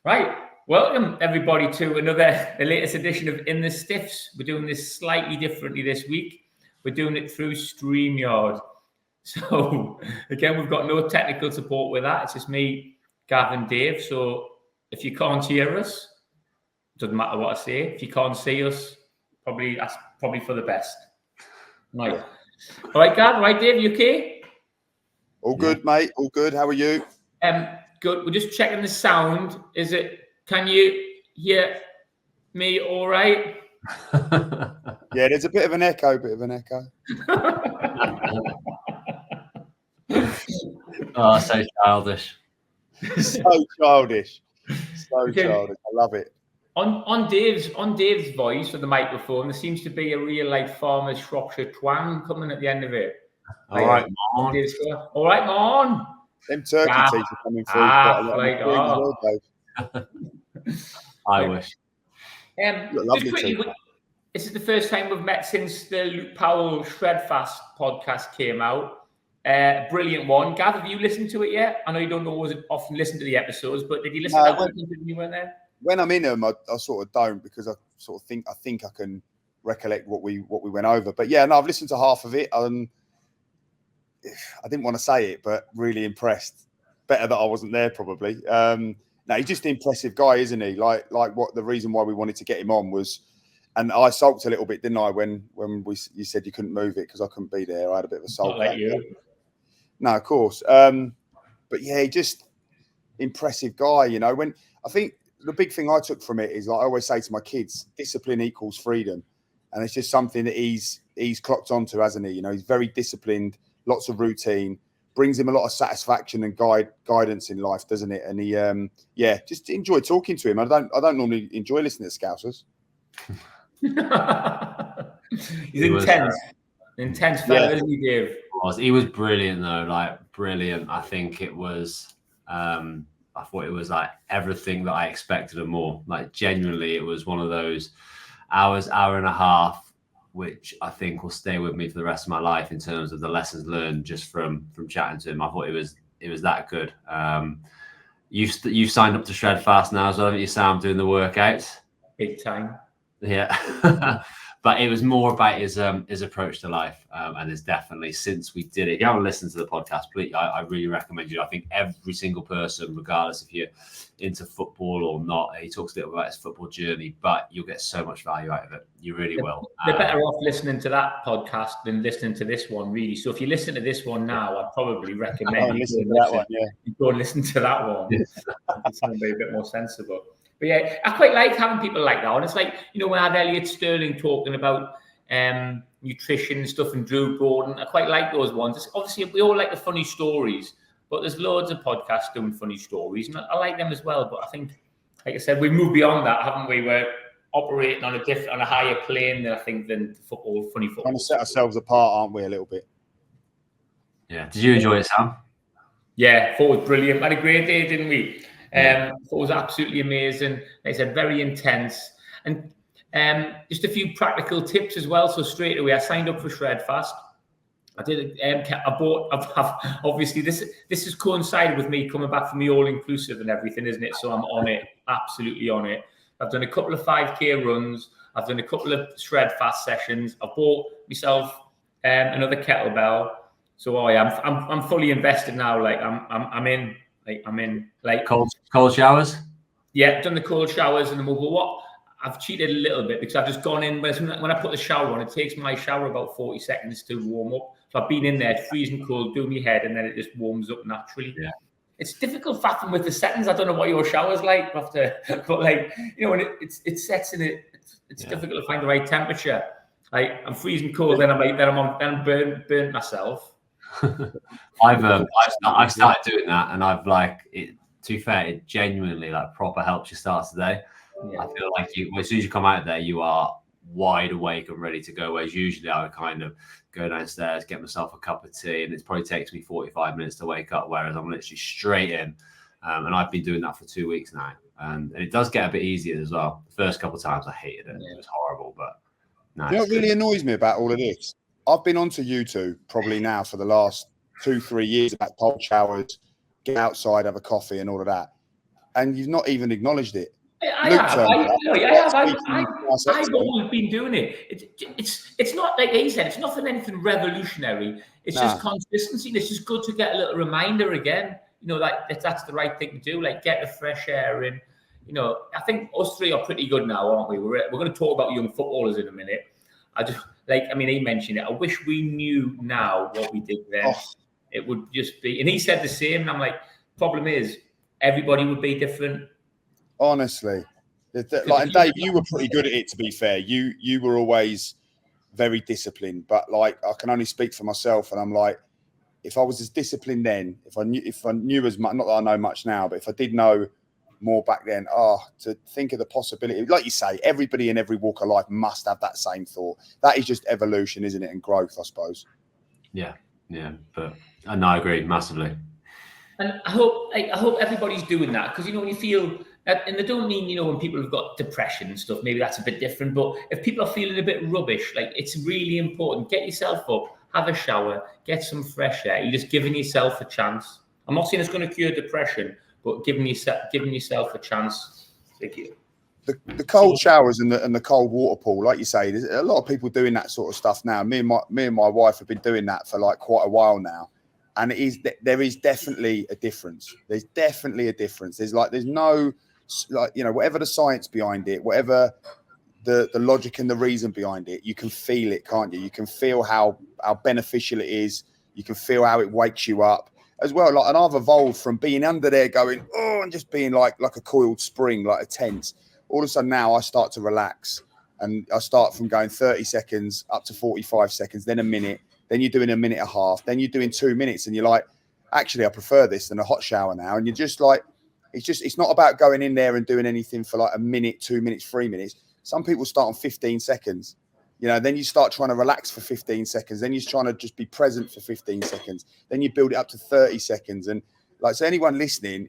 Right. Welcome, everybody, to the latest edition of In the Stiffs. We're doing this slightly differently this week. We're doing it through StreamYard. So, again, we've got no technical support with that. It's just me, Gavin, Dave. So, if you can't hear us, it doesn't matter what I say. If you can't see us, that's probably for the best. Right. All right, Gav. Right, Dave, you okay? All good, mate. All good. How are you? Good. We're just checking the sound. Can you hear me all right? Yeah, there's a bit of an echo. Oh, so childish. So childish. I love it. On Dave's voice for the microphone, there seems to be a real farmer's Shropshire twang coming at the end of it. All right, Mon. All right, Mon. Them turkey teeth are coming through quite a lot. I wish. This is the first time we've met since the Luke Powell Shredfast podcast came out. Brilliant one. Gav, have you listened to it yet? I know you don't always often listen to the episodes, but did you listen to that one when you weren't there? When I'm in them, I sort of don't, because I sort of think I can recollect what we went over. But yeah, no, I've listened to half of it. I didn't want to say it, but really impressed. Better that I wasn't there, probably. No, he's just an impressive guy, isn't he? Like what the reason why we wanted to get him on was, and I sulked a little bit, didn't I, when you said you couldn't move it because I couldn't be there. I had a bit of a sulk. Not like you. No, of course. But yeah, just impressive guy. You know, when I think the big thing I took from it is, like I always say to my kids, discipline equals freedom, and it's just something that he's clocked onto, hasn't he? You know, he's very disciplined. Lots of routine, brings him a lot of satisfaction and guidance in life, doesn't it? And he, just enjoy talking to him. I don't normally enjoy listening to Scousers. He's intense fellow, isn't he, Dave? He was brilliant though, brilliant. I think it was. I thought it was everything that I expected and more. Genuinely, it was one of those hour and a half, which I think will stay with me for the rest of my life in terms of the lessons learned just from chatting to him. I thought it was that good. You've signed up to Shredfast now as well, haven't you, Sam, doing the workouts? Big time. Yeah. But it was more about his approach to life, and it's definitely, since we did it, if you haven't listened to the podcast, please, I really recommend you. I think every single person, regardless if you're into football or not, he talks a little about his football journey, but you'll get so much value out of it. You really will. They're better off listening to that podcast than listening to this one, really. So if you listen to this one now, I'd probably recommend you go and listen to that one. It's going to be a bit more sensible. But yeah, I quite like having people like that. And it's when I had Elliot Sterling talking about nutrition and stuff, and Drew Gordon, I quite like those ones. It's obviously, we all like the funny stories, but there's loads of podcasts doing funny stories, and I like them as well. But I think, like I said, we've moved beyond that, haven't we? We're operating on a higher plane than funny football. Trying to set ourselves apart, aren't we, a little bit? Yeah. Did you enjoy it, Sam? Yeah, thought it was brilliant. We had a great day, didn't we? Thought it was absolutely amazing. Like I said, very intense. And just a few practical tips as well. So straight away, I signed up for Shredfast. I did. Obviously, this has coincided with me coming back from the all-inclusive and everything, isn't it? So I'm on it, absolutely on it. I've done a couple of 5K runs. I've done a couple of Shredfast sessions. I bought myself another kettlebell. So I'm fully invested now. I'm in. Cold showers. Yeah, done the cold showers, and then we'll go. I've cheated a little bit because I've just gone in. When I put the shower on, it takes my shower about 40 seconds to warm up. So I've been in there, freezing cold, doing my head, and then it just warms up naturally. Yeah. It's difficult faffing with the settings. I don't know what your shower's like, but when it sets in it, it's difficult to find the right temperature. I'm freezing cold, then I'm burnt myself. I've started doing that, and I've to be fair, it genuinely proper helps you start today. Yeah. I feel like as soon as you come out of there, you are wide awake and ready to go. Whereas usually I would kind of go downstairs, get myself a cup of tea, and it probably takes me 45 minutes to wake up. Whereas I'm literally straight in, and I've been doing that for 2 weeks now, and it does get a bit easier as well. The first couple of times I hated it; it was horrible. But no, you know what really annoys me about all of this? I've been onto YouTube probably now for the last 2-3 years about cold showers, get outside, have a coffee, and all of that. and you've not even acknowledged it. I've always been doing it. It's not like he said. It's nothing anything revolutionary. It's just consistency. It's just good to get a little reminder again. You know, like that's the right thing to do. Like get the fresh air in. You know, I think us three are pretty good now, aren't we? We're going to talk about young footballers in a minute. He mentioned it. I wish we knew now what we did then. Oh. It would just be, and he said the same. And I'm like, problem is, everybody would be different. Honestly, and Dave, you were pretty good at it. To be fair, you were always very disciplined. But like, I can only speak for myself, and I'm like, if I was as disciplined then, if I knew as much, not that I know much now, but if I did know more back then, to think of the possibility, like you say, everybody in every walk of life must have that same thought. That is just evolution, isn't it, and growth, I suppose. Yeah, but I agree massively. And I hope everybody's doing that, because you know when you feel, and they don't mean, you know, when people have got depression and stuff, maybe that's a bit different. But if people are feeling a bit rubbish, like it's really important. Get yourself up, have a shower, get some fresh air. You're just giving yourself a chance. I'm not saying it's going to cure depression, but giving yourself a chance. The cold showers and the cold water pool, like you say, there's a lot of people doing that sort of stuff now. Me and my wife have been doing that for like quite a while now. And there is definitely a difference. There's definitely a difference. There's no, like, you know, whatever the science behind it, whatever the logic and the reason behind it, you can feel it, can't you? You can feel how beneficial it is. You can feel how it wakes you up as well. Like, and I've evolved from being under there going, oh, and just being like a coiled spring, like a tent. All of a sudden now I start to relax, and I start from going 30 seconds up to 45 seconds, then a minute. Then you're doing a minute and a half. Then you're doing 2 minutes, and you're like, actually, I prefer this than a hot shower now. And you're just like, it's not about going in there and doing anything for like a minute, 2 minutes, 3 minutes. Some people start on 15 seconds. You know, then you start trying to relax for 15 seconds. Then you're trying to just be present for 15 seconds. Then you build it up to 30 seconds. And like, so anyone listening,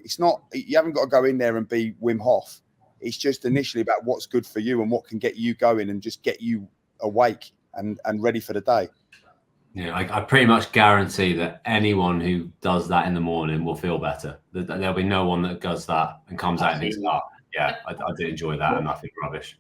you haven't got to go in there and be Wim Hof. It's just initially about what's good for you and what can get you going and just get you awake and ready for the day. Yeah, I pretty much guarantee that anyone who does that in the morning will feel better. There'll be no one that does that and comes out and thinks, yeah, I did enjoy that and I feel rubbish.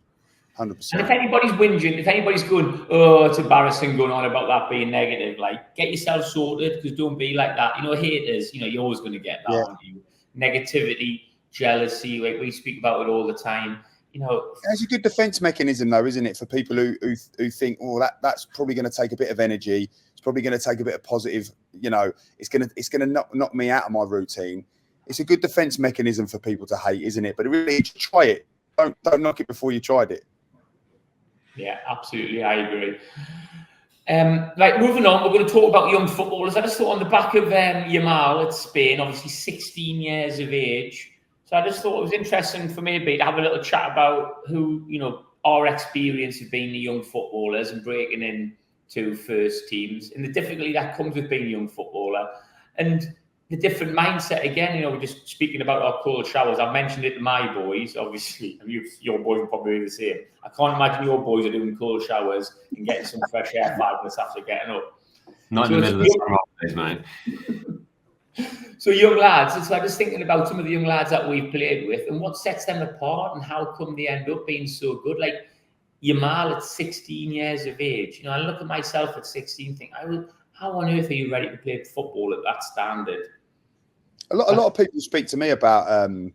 100%. And if anybody's whinging, if anybody's going, oh, it's embarrassing going on about that being negative, like, get yourself sorted, because don't be like that. You know, haters, you know, you're always going to get that, aren't you? Negativity, jealousy, like we speak about it all the time. You know, it's a good defense mechanism, though, isn't it, for people who think, oh, that's probably going to take a bit of energy. It's probably going to take a bit of positive. You know, it's going to knock me out of my routine. It's a good defense mechanism for people to hate, isn't it? But really, try it. Don't knock it before you tried it. Yeah, absolutely, I agree. Like, moving on, we're going to talk about young footballers. I just thought on the back of Yamal at Spain, obviously 16 years of age. So I just thought it was interesting for me to have a little chat about who, you know, our experience of being the young footballers and breaking into first teams and the difficulty that comes with being a young footballer and the different mindset. Again, you know, we're just speaking about our cold showers. I've mentioned it to my boys, obviously, and your boys will probably be the same. I can't imagine your boys are doing cold showers and getting some fresh air 5 minutes after getting up. Not in the middle of the summer holidays, mate. So young lads, so I'm just thinking about some of the young lads that we've played with and what sets them apart and how come they end up being so good. Like Yamal at 16 years of age. You know, I look at myself at 16 think, how on earth are you ready to play football at that standard? A lot of people speak to me about, you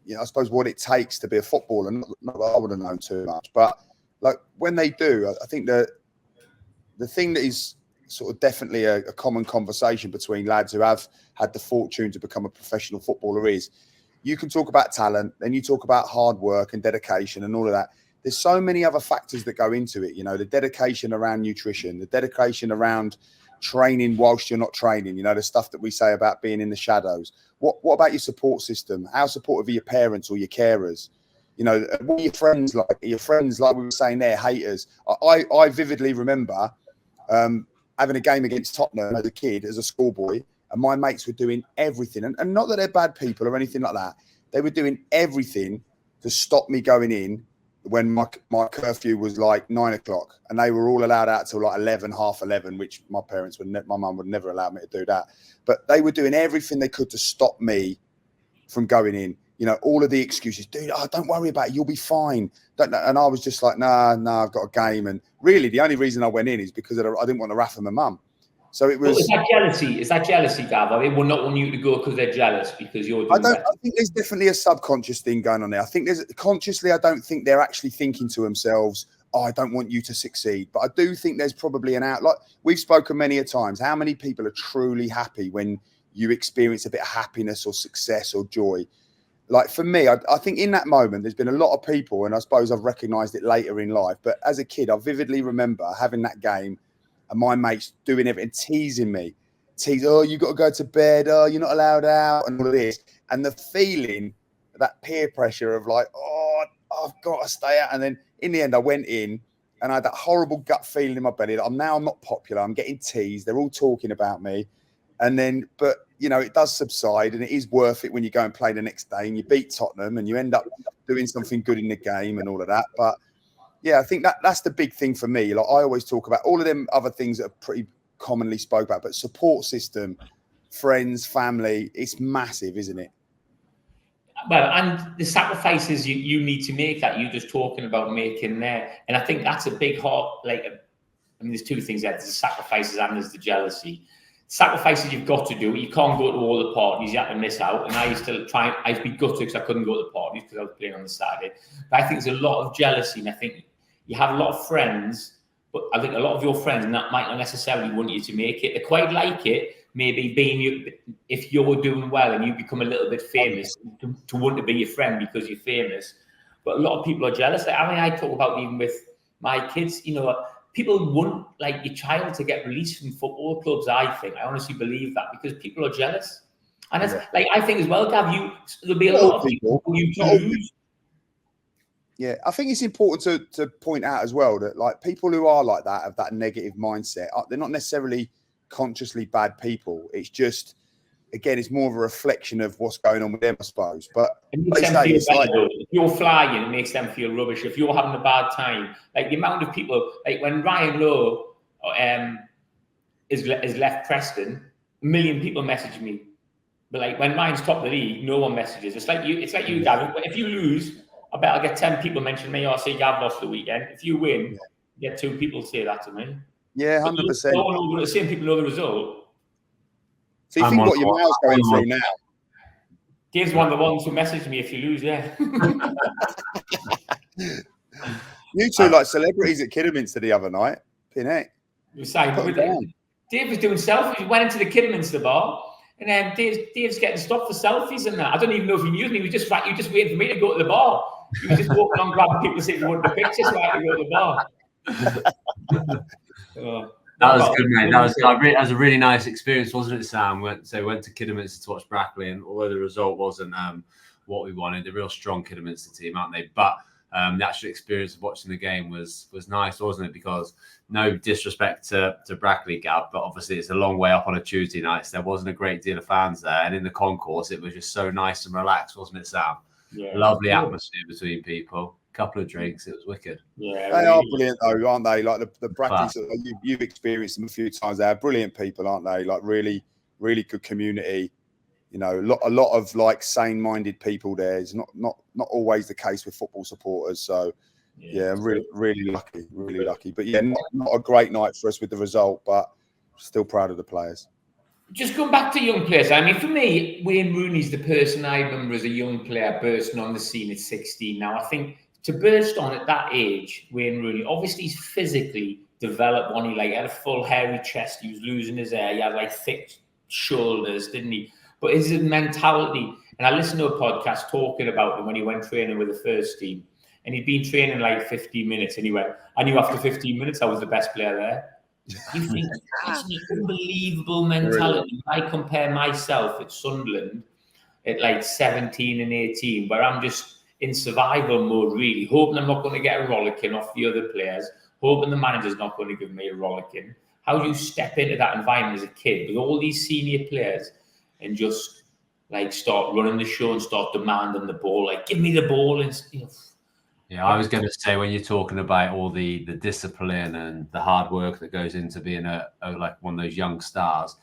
know, I suppose what it takes to be a footballer. Not that I would have known too much, but like when they do, I think that the thing that is sort of definitely a common conversation between lads who have had the fortune to become a professional footballer is you can talk about talent, then you talk about hard work and dedication and all of that. There's so many other factors that go into it, you know, the dedication around nutrition, the dedication around training whilst you're not training, you know, the stuff that we say about being in the shadows. What about your support system? How supportive are your parents or your carers? You know, what are your friends like? Are your friends, like we were saying there, haters? I vividly remember having a game against Tottenham as a kid, as a schoolboy, and my mates were doing everything. And not that they're bad people or anything like that. They were doing everything to stop me going in when my curfew was like 9 o'clock, and they were all allowed out till like 11, half 11, which my mum would never allow me to do that. But they were doing everything they could to stop me from going in. You know, all of the excuses, dude, don't worry about it. You'll be fine. And I was just like, nah, I've got a game. And really, the only reason I went in is because I didn't want to raffle my mum. So it was. Is that jealousy? Is that jealousy, Gav? They will not want you to go because they're jealous because you're doing better. I think there's definitely a subconscious thing going on there. I think consciously, I don't think they're actually thinking to themselves, I don't want you to succeed. But I do think there's probably like we've spoken many a times. How many people are truly happy when you experience a bit of happiness or success or joy? Like for me, I think in that moment, there's been a lot of people, and I suppose I've recognised it later in life. But as a kid, I vividly remember having that game and my mates doing everything, teasing me. Oh, you got to go to bed. Oh, you're not allowed out and all of this. And the feeling, that peer pressure of like, oh, I've got to stay out. And then in the end, I went in and I had that horrible gut feeling in my belly that I'm not popular. I'm getting teased. They're all talking about me. And then, but, you know, it does subside and it is worth it when you go and play the next day and you beat Tottenham and you end up doing something good in the game and all of that. But yeah, I think that's the big thing for me. Like I always talk about all of them other things that are pretty commonly spoke about, but support system, friends, family, it's massive, isn't it? Well, and the sacrifices you need to make that you're just talking about making there. And I think that's a big heart. There's two things there. There's the sacrifices and there's the jealousy. Sacrifices you've got to do. You can't go to all the parties. You have to miss out. And I used to be gutted because I couldn't go to the parties because I was playing on the Saturday. But I think there's a lot of jealousy. And I think you have a lot of friends, but I think a lot of your friends might not necessarily want you to make it. They quite like it. Maybe if you're doing well and you become a little bit famous, to want to be your friend because you're famous. But a lot of people are jealous. I talk about even with my kids, you know, people want like your child to get released from football clubs. I honestly believe that because people are jealous. And it's I think as well, Gav, there'll be a lot of people who you lose. Yeah, I think it's important to point out as well that like people who are like that, have that negative mindset, they're not necessarily consciously bad people. It's just, again, it's more of a reflection of what's going on with them, I suppose. But if you're flying, it makes them feel rubbish. If you're having a bad time, like the amount of people, like when Ryan Lowe is left Preston, 1 million people message me. But like when Ryan's top of the league, no one messages. It's like you, Gavin. If you lose, I bet I'll get 10 people mention me or say Gav lost the weekend. If you win, you get 2 people say that to me. Yeah, 100%. The same people know the result. So you think what your mail's going through now? Dave's one of the ones who messaged me if you lose, yeah. You two like celebrities at Kidderminster the other night. Pinhead. Dave was doing selfies. He went into the Kidderminster bar, and then Dave's getting stopped for selfies and that. I don't even know if he knew me. He was just waiting for me to go to the bar. He was just walking on, grabbing people, saying he wanted the pictures so I had to go to the bar. That was good, mate. That was a really nice experience, wasn't it, Sam? Went to Kidderminster to watch Brackley, and although the result wasn't what we wanted, a real strong Kidderminster team, aren't they? But the actual experience of watching the game was nice, wasn't it? Because no disrespect to Brackley, Gab, but obviously it's a long way up on a Tuesday night, so there wasn't a great deal of fans there. And in the concourse, it was just so nice and relaxed, wasn't it, Sam? Yeah, lovely atmosphere between people. Couple of drinks, it was wicked. Yeah, they are brilliant though, aren't they? Like the Brackleys, you've experienced them a few times. They're brilliant people, aren't they? Like really, really good community. You know, a lot of like sane-minded people there. It's not always the case with football supporters. So yeah, really lucky. But yeah, not a great night for us with the result, but still proud of the players. Just going back to young players, I mean, for me, Wayne Rooney's the person I remember as a young player bursting on the scene at 16. Now, I think to burst on at that age, Wayne Rooney, obviously he's physically developed one. He had a full hairy chest. He was losing his hair. He had like thick shoulders, didn't he? But his mentality, and I listened to a podcast talking about him when he went training with the first team, and he'd been training like 15 minutes, and he went, I knew after 15 minutes I was the best player there. You think it's an unbelievable mentality. I compare myself at Sunderland at like 17 and 18, where I'm just in survival mode, really, hoping I'm not going to get a rollicking off the other players, hoping the manager's not going to give me a rollicking. How do you step into that environment as a kid with all these senior players and just like start running the show and start demanding the ball, like give me the ball and Yeah, I was going to say, when you're talking about all the discipline and the hard work that goes into being like one of those young stars,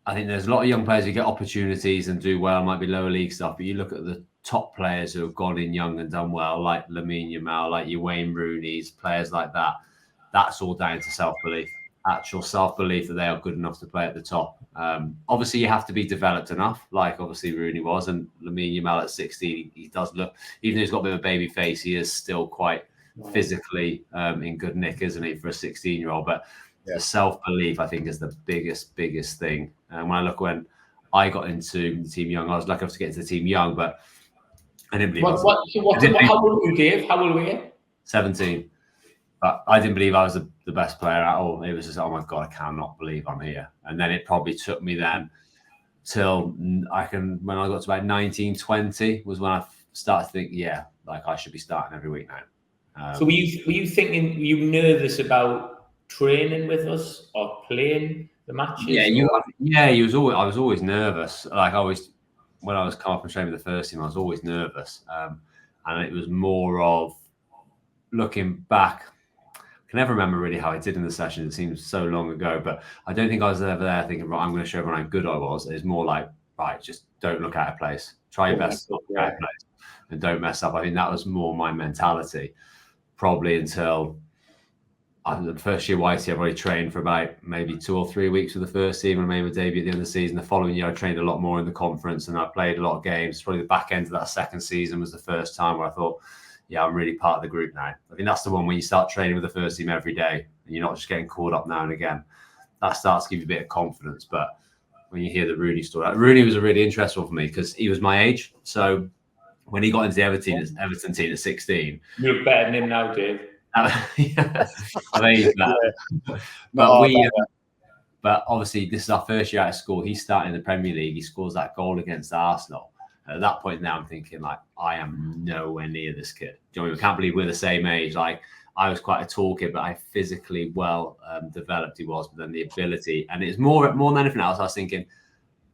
I think there's a lot of young players who get opportunities and do well, might be lower league stuff, but you look at the top players who have gone in young and done well, like Lamine Yamal, like your Wayne Rooney's, players like that. That's all down to self-belief, actual self-belief that they are good enough to play at the top. Obviously, you have to be developed enough, like obviously Rooney was, and Lamine Yamal at 16, he does look, even though he's got a bit of a baby face, he is still quite physically in good nick, isn't he, for a 16-year-old? But the self-belief, I think, is the biggest thing. And when I look when I got into the team young, I was lucky enough to get into the team young, but I didn't believe how old were you, Dave? How old were you? 17. But I didn't believe I was the best player at all. It was just, oh my God, I cannot believe I'm here. And then it probably took me then till when I got to about 19, 20 was when I started to think, yeah, like I should be starting every week now. So were you thinking, were you nervous about training with us or playing the matches? I was always nervous. Like when I was come up and training with the first team, I was always nervous. And it was more of looking back. I can never remember really how I did in the session. It seems so long ago, but I don't think I was ever there thinking, right, I'm going to show everyone how good I was. It's more like, right, just don't look out of place. Try your best to not look out of place and don't mess up. I think that was more my mentality, probably until the first year YT. I've already trained for about maybe 2 or 3 weeks with the first team and made my debut at the end of the season. The following year, I trained a lot more in the conference and I played a lot of games. Probably the back end of that second season was the first time where I thought, yeah, I'm really part of the group now. I think that's the one when you start training with the first team every day and you're not just getting called up now and again. That starts to give you a bit of confidence. But when you hear the Rooney story, Rooney was a really interesting one for me because he was my age. So when he got into the Everton team at 16. You look better than him now, Dave. But obviously this is our first year out of school. He's starting in the Premier League. He scores that goal against Arsenal. At that point now I'm thinking like, I am nowhere near this kid. Do you know what I mean? I can't believe we're the same age. Like I was quite a tall kid, but I physically well developed he was, but then the ability, and it's more than anything else. I was thinking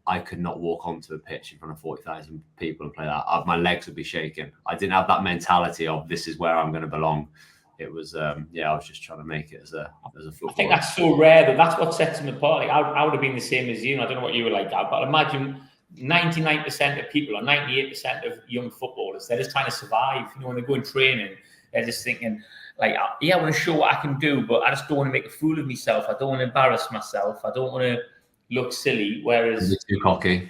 I could not walk onto a pitch in front of 40,000 people and play that. My legs would be shaking. I didn't have that mentality of this is where I'm going to belong. It was, I was just trying to make it as a footballer. I think that's so rare that that's what sets him apart. Like I would have been the same as you, and I don't know what you were like, but imagine 99% of people or 98% of young footballers, they're just trying to survive. You know, when they go in training, they're just thinking, like, yeah, I want to show what I can do, but I just don't want to make a fool of myself. I don't want to embarrass myself. I don't want to look silly. Whereas too cocky.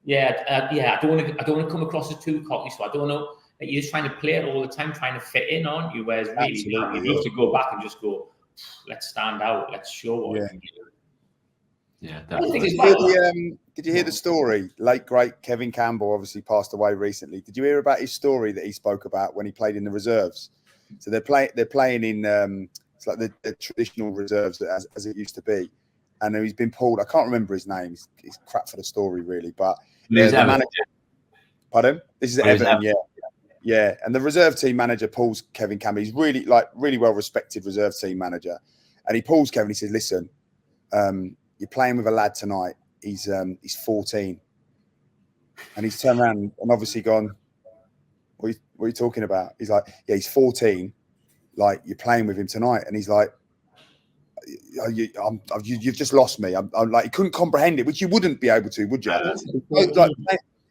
I don't want to come across as too cocky. So I don't know. You're just trying to play it all the time, trying to fit in, aren't you? Whereas really, you'd love to go back and just go, let's stand out, let's show what we can do. Yeah, did you hear the story? Late great Kevin Campbell obviously passed away recently. Did you hear about his story that he spoke about when he played in the reserves? So they're playing in it's like the traditional reserves as it used to be, and he's been pulled. I can't remember his name. He's crap for the story really, but the manager. Pardon? This is Everton, yeah. Yeah, and the reserve team manager pulls Kevin Campbell. He's really well respected reserve team manager, and he pulls Kevin. He says, "Listen, you're playing with a lad tonight. He's 14," and he's turned around and obviously gone, "What are you talking about?" He's like, "Yeah, he's 14. Like you're playing with him tonight," and he's like, "You've just lost me." I'm like, he couldn't comprehend it, which you wouldn't be able to, would you?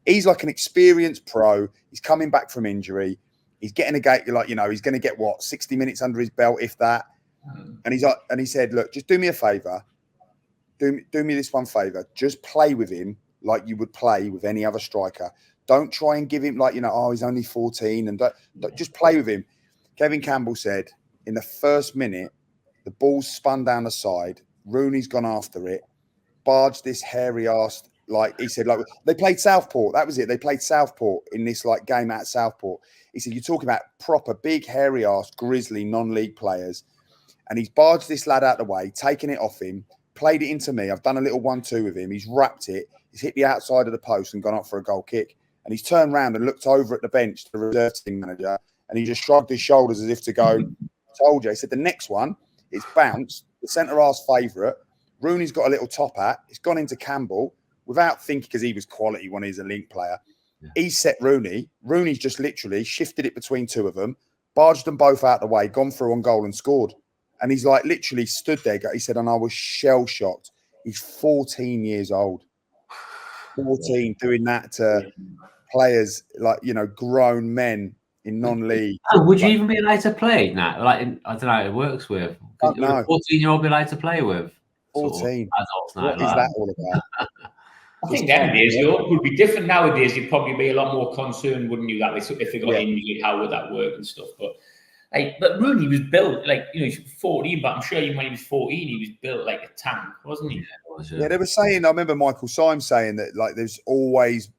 He's like an experienced pro. He's coming back from injury. He's getting a gate, he's going to get 60 minutes under his belt, if that. And he said, "Look, just do me a favor. Do me this one favor. Just play with him like you would play with any other striker. Don't try and give him he's only 14, and just play with him." Kevin Campbell said, in the first minute, the ball's spun down the side. Rooney's gone after it, barged this hairy ass. Like he said, they played Southport. That was it. They played Southport in this game at Southport. He said, "You're talking about proper big hairy ass grizzly non-league players," and he's barged this lad out of the way, taken it off him, played it into me. I've done a little 1-2 with him. He's wrapped it. He's hit the outside of the post and gone up for a goal kick. And he's turned around and looked over at the bench to the reserve team manager, and he just shrugged his shoulders as if to go, "Told you." He said, "The next one, it's bounced. The centre half's favourite. Rooney's got a little top hat. It's gone into Campbell." Without thinking, because he was quality when he's a link player, he set Rooney. Rooney's just literally shifted it between two of them, barged them both out the way, gone through on goal and scored. And he's like literally stood there. He said, and I was shell shocked. He's 14 years old. 14 doing that to players like, you know, grown men in non-league. Oh, would you even be allowed to play now? Like, I don't know how it works with. Would a 14-year-old be allowed to play with 14? Adults now? What is that all about? I think them days, though, would be different nowadays. You'd probably be a lot more concerned, wouldn't you, that if they got injured, how would that work and stuff? But Rooney was built like, you know, he's 14, but I'm sure when he was 14, he was built like a tank, wasn't he? Yeah, they were saying. I remember Michael Symes saying that like there's always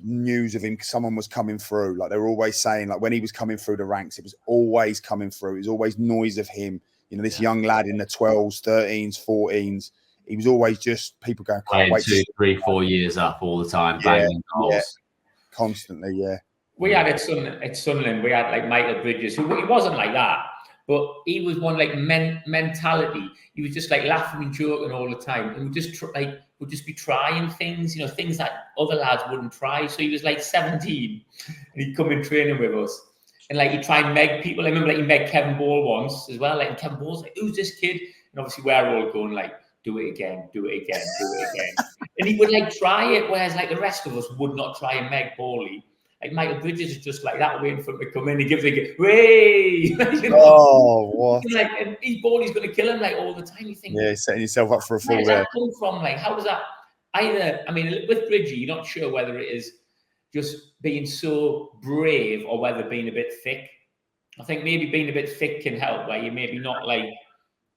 news of him. Someone was coming through. Like they were always saying, like when he was coming through the ranks, it was always coming through. It was always noise of him. You know, this young lad in the 12s, 13s, 14s. He was always just people going, can't wait 2, 3, 4 years up all the time, banging goals. Constantly, yeah. We had at Sunderland, we had like Michael Bridges, who he wasn't like that, but he was one like mentality. He was just like laughing and joking all the time, and would just be trying things, you know, things that other lads wouldn't try. So he was like 17, and he'd come in training with us, and like he'd try and meg people. I remember like he megged Kevin Ball once as well. Like and Kevin Ball's like, "Who's this kid?" And obviously we're all going like, "Do it again, do it again, do it again." And he would like try it, whereas like the rest of us would not try and meg Bally. Like Michael Bridges is just like that, waiting for him to come in. He gives like, "Way!" You know? Oh, what? Like, and Bally's going to kill him like all the time. You think, yeah, setting yourself up for a fall where does there. that come from? Like, how does that? Either, I mean, with Bridgie, you're not sure whether it is just being so brave or whether being a bit thick. I think maybe being a bit thick can help, where you're maybe not like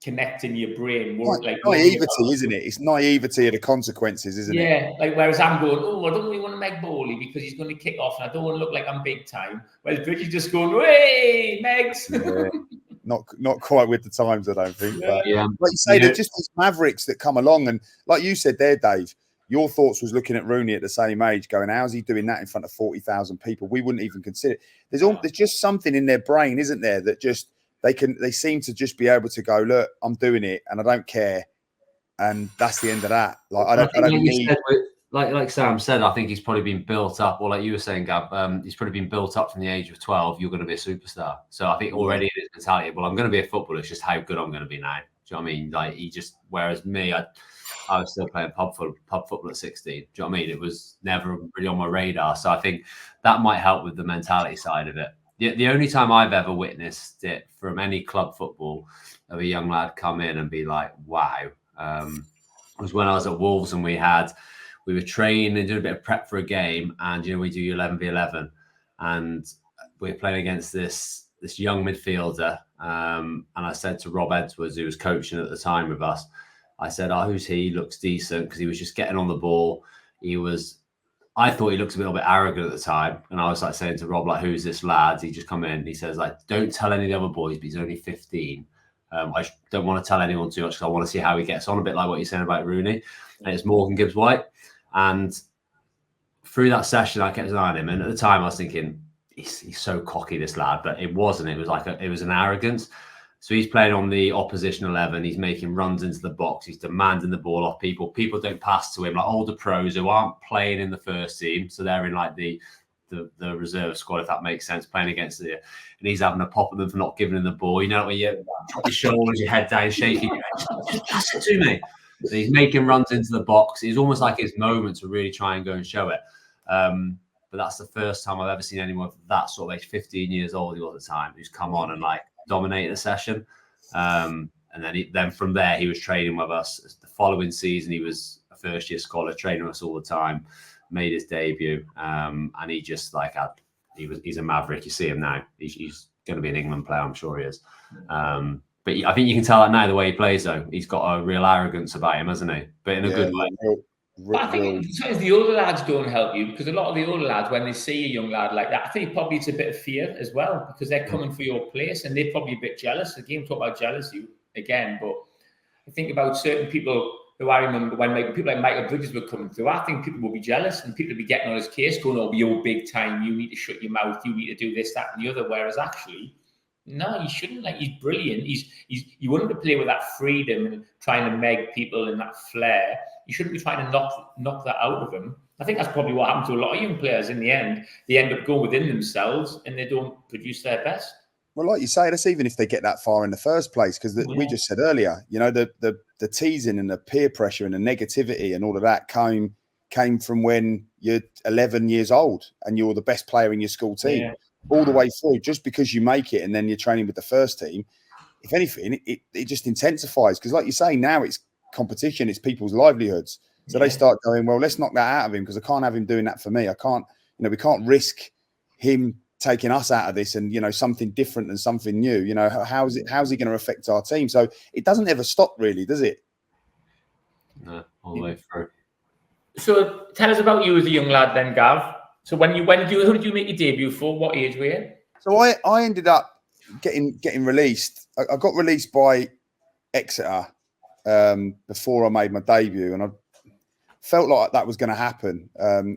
connecting your brain more, like naivety, isn't it? It's naivety of the consequences, isn't it? Yeah, like whereas I'm going, I don't really want to make Bally because he's going to kick off, and I don't want to look like I'm big time. Whereas Bridgie's just going, "Hey, Megs!" Yeah. Not quite with the times, I don't think. Yeah. But like you say, they're just these mavericks that come along, and like you said there, Dave, your thoughts was looking at Rooney at the same age, going, "How's he doing that in front of 40,000 people? We wouldn't even consider." There's just something in their brain, isn't there, that just they seem to just be able to go, "Look, I'm doing it, and I don't care," and that's the end of that. Like I don't need. Like Sam said, I think he's probably been built up, or like you were saying, Gab, he's probably been built up from the age of 12. You're going to be a superstar. So I think already in his mentality, well, I'm going to be a footballer. It's just how good I'm going to be now. Do you know what I mean? Like whereas me, I was still playing pub football at 16. Do you know what I mean? It was never really on my radar. So I think that might help with the mentality side of it. The only time I've ever witnessed it from any club football of a young lad come in and be like, "Wow," was when I was at Wolves and we were training and doing a bit of prep for a game, and we do 11v11, and we're playing against this young midfielder. And I said to Rob Edwards, who was coaching at the time with us, I said, "Oh, who's he? He looks decent," because he was just getting on the ball. I thought he looked a little bit arrogant at the time, and I was like saying to Rob, like, "Who's this lad?" He just come in. He says, like, "Don't tell any of the other boys, but he's only 15. I don't want to tell anyone too much because I want to see how he gets on." A bit like what you're saying about Rooney, and it's Morgan Gibbs-White. And through that session, I kept an eye on him. And at the time, I was thinking, he's so cocky, this lad. But it wasn't. It was like it was an arrogance. So he's playing on the opposition 11. He's making runs into the box. He's demanding the ball off people. People don't pass to him, like older pros who aren't playing in the first team. So they're in like the reserve squad, if that makes sense, playing against it. And he's having a pop at them for not giving him the ball. You know, when you drop your shoulders, your head down, shaking, just pass it to me. And he's making runs into the box. It's almost like his moment to really try and go and show it. But that's the first time I've ever seen anyone of that sort of age, 15 years old he was at the time, who's come on and like dominated a session. And then from there, he was training with us. The following season, he was a first-year scholar, training with us all the time, made his debut. And he just he's a maverick. You see him now. He's going to be an England player, I'm sure he is. But I think you can tell that now the way he plays, though. He's got a real arrogance about him, hasn't he? But in a good way. But I think sometimes the older lads don't help you, because a lot of the older lads, when they see a young lad like that, I think probably it's a bit of fear as well, because they're coming for your place and they're probably a bit jealous. Again, talk about jealousy again, but I think about certain people who I remember when people like Michael Bridges were coming through. I think people will be jealous and people will be getting on his case, going, "Oh, you're big time. You need to shut your mouth. You need to do this, that, and the other." Whereas actually, no, you shouldn't. Like, he's brilliant. You want him to play with that freedom and trying to meg people and that flair. You shouldn't be trying to knock that out of him. I think that's probably what happened to a lot of young players in the end. They end up going within themselves and they don't produce their best. Well, like you say, that's even if they get that far in the first place, because we just said earlier, the teasing and the peer pressure and the negativity and all of that came came from when you're 11 years old and you're the best player in your school team, all the way through. Just because you make it and then you're training with the first team, if anything, it just intensifies. Because like you say, now it's competition, it's people's livelihoods. So they start going, well, let's knock that out of him, because I can't have him doing that for me. I can't, we can't risk him taking us out of this and, something different and something new. How's he going to affect our team? So it doesn't ever stop, really, does it? No, all the way through. So tell us about you as a young lad then, Gav. So who did you make your debut for? What age were you? So I ended up getting released. I got released by Exeter before I made my debut, and I felt like that was going to happen.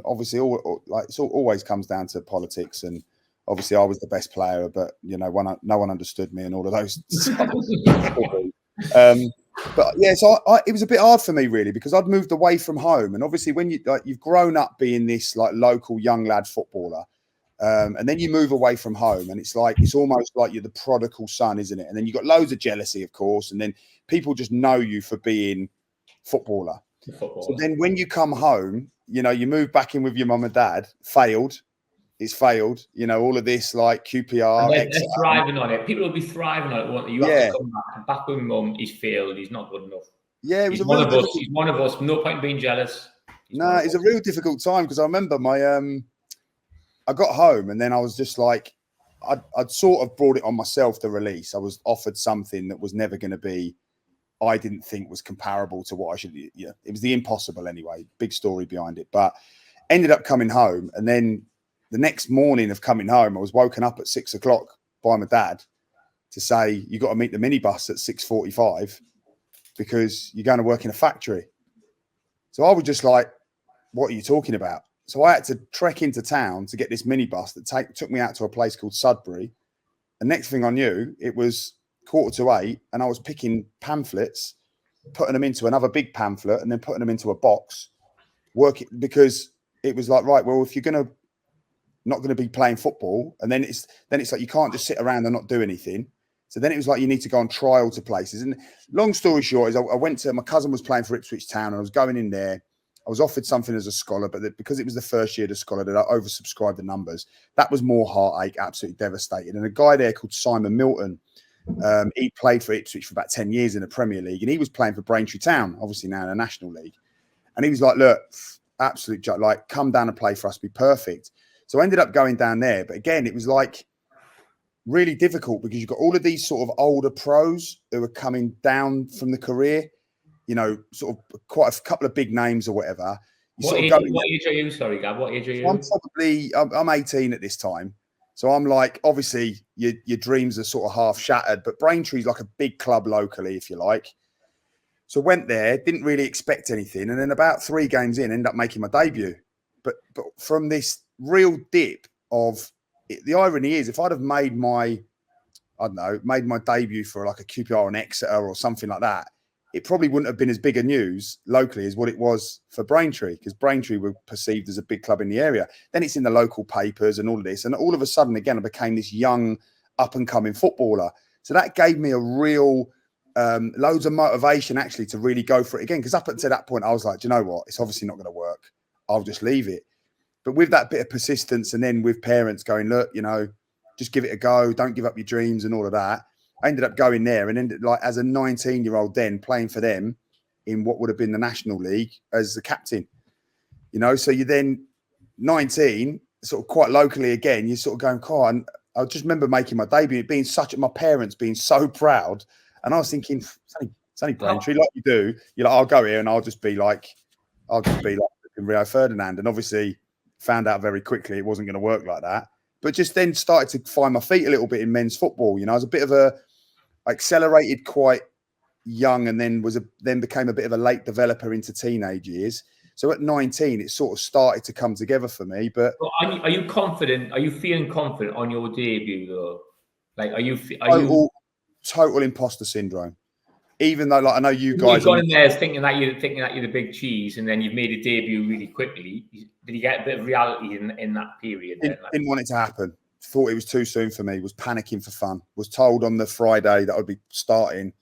Obviously, it always comes down to politics, and obviously I was the best player, but no one understood me and all of those stuff. But yeah, so it was a bit hard for me, really, because I'd moved away from home, and obviously when you've grown up being this local young lad footballer, and then you move away from home, and it's almost like you're the prodigal son, isn't it? And then you've got loads of jealousy, of course, and then people just know you for being footballer. So then when you come home, you move back in with your mum and dad, it's failed, all of this QPR. And they're thriving on it. People will be thriving on it, won't they? You have to come back with mum, he's failed, he's not good enough. Yeah, it was he's one of us, no point in being jealous. It's a real difficult time, because I remember I got home, and then I was just I'd sort of brought it on myself, the release. I was offered something that was never going to be, I didn't think was comparable to what I should. It was the impossible anyway. Big story behind it, but ended up coming home, and then the next morning of coming home, I was woken up at 6 o'clock by my dad to say, you got to meet the minibus at 6:45 because you're going to work in a factory. So I was just like, what are you talking about? So I had to trek into town to get this minibus that took me out to a place called Sudbury. And next thing I knew, it was 7:45, and I was picking pamphlets, putting them into another big pamphlet, and then putting them into a box, working, because it was like, right, well, if you're not going to be playing football, and then it's like you can't just sit around and not do anything. So then it was like you need to go on trial to places. And long story short is I went to, my cousin was playing for Ipswich Town, and I was going in there. I was offered something as a scholar, but because it was the first year of the scholar, that I oversubscribed the numbers. That was more heartache, absolutely devastated. And a guy there called Simon Milton, he played for Ipswich for about 10 years in the Premier League, and he was playing for Braintree Town, obviously now in the National League. And he was like, look, absolute, come down and play for us, be perfect. So I ended up going down there. But again, it was really difficult, because you've got all of these sort of older pros who are coming down from the career, sort of quite a couple of big names or whatever. What age are you? Sorry, Gab, what age are you? I'm 18 at this time. So I'm obviously your dreams are sort of half shattered, but Braintree's like a big club locally, if you like. So went there, didn't really expect anything. And then about 3 games in, ended up making my debut. But from this real dip of it, the irony is, if I'd have made my debut for a QPR and Exeter or something like that, it probably wouldn't have been as big a news locally as what it was for Braintree, because Braintree were perceived as a big club in the area. Then it's in the local papers and all of this. And all of a sudden, again, I became this young, up-and-coming footballer. So that gave me a real loads of motivation, actually, to really go for it again. Because up until that point, I was like, do you know what? It's obviously not going to work. I'll just leave it. But with that bit of persistence, and then with parents going, look, just give it a go. Don't give up your dreams and all of that. I ended up going there and ended as a 19-year-old then playing for them in what would have been the National League as the captain. So you then 19, sort of quite locally again, you're sort of going, God, and I just remember making my debut, my parents being so proud. And I was thinking, it's only Braintree, like you do. You're like, I'll go here and I'll just be like Rio Ferdinand. And obviously found out very quickly it wasn't going to work like that. But just then started to find my feet a little bit in men's football. I was a bit of accelerated quite young, and then became a bit of a late developer into teenage years. So at 19, it sort of started to come together for me. But are you confident? Are you feeling confident on your debut though? Total imposter syndrome. Even though, I know you guys, you've gone in there thinking that you're the big cheese, and then you've made a debut really quickly. Did you get a bit of reality in that period? Didn't want it to happen. Thought it was too soon for me. Was panicking for fun. Was told on the Friday that I'd be starting.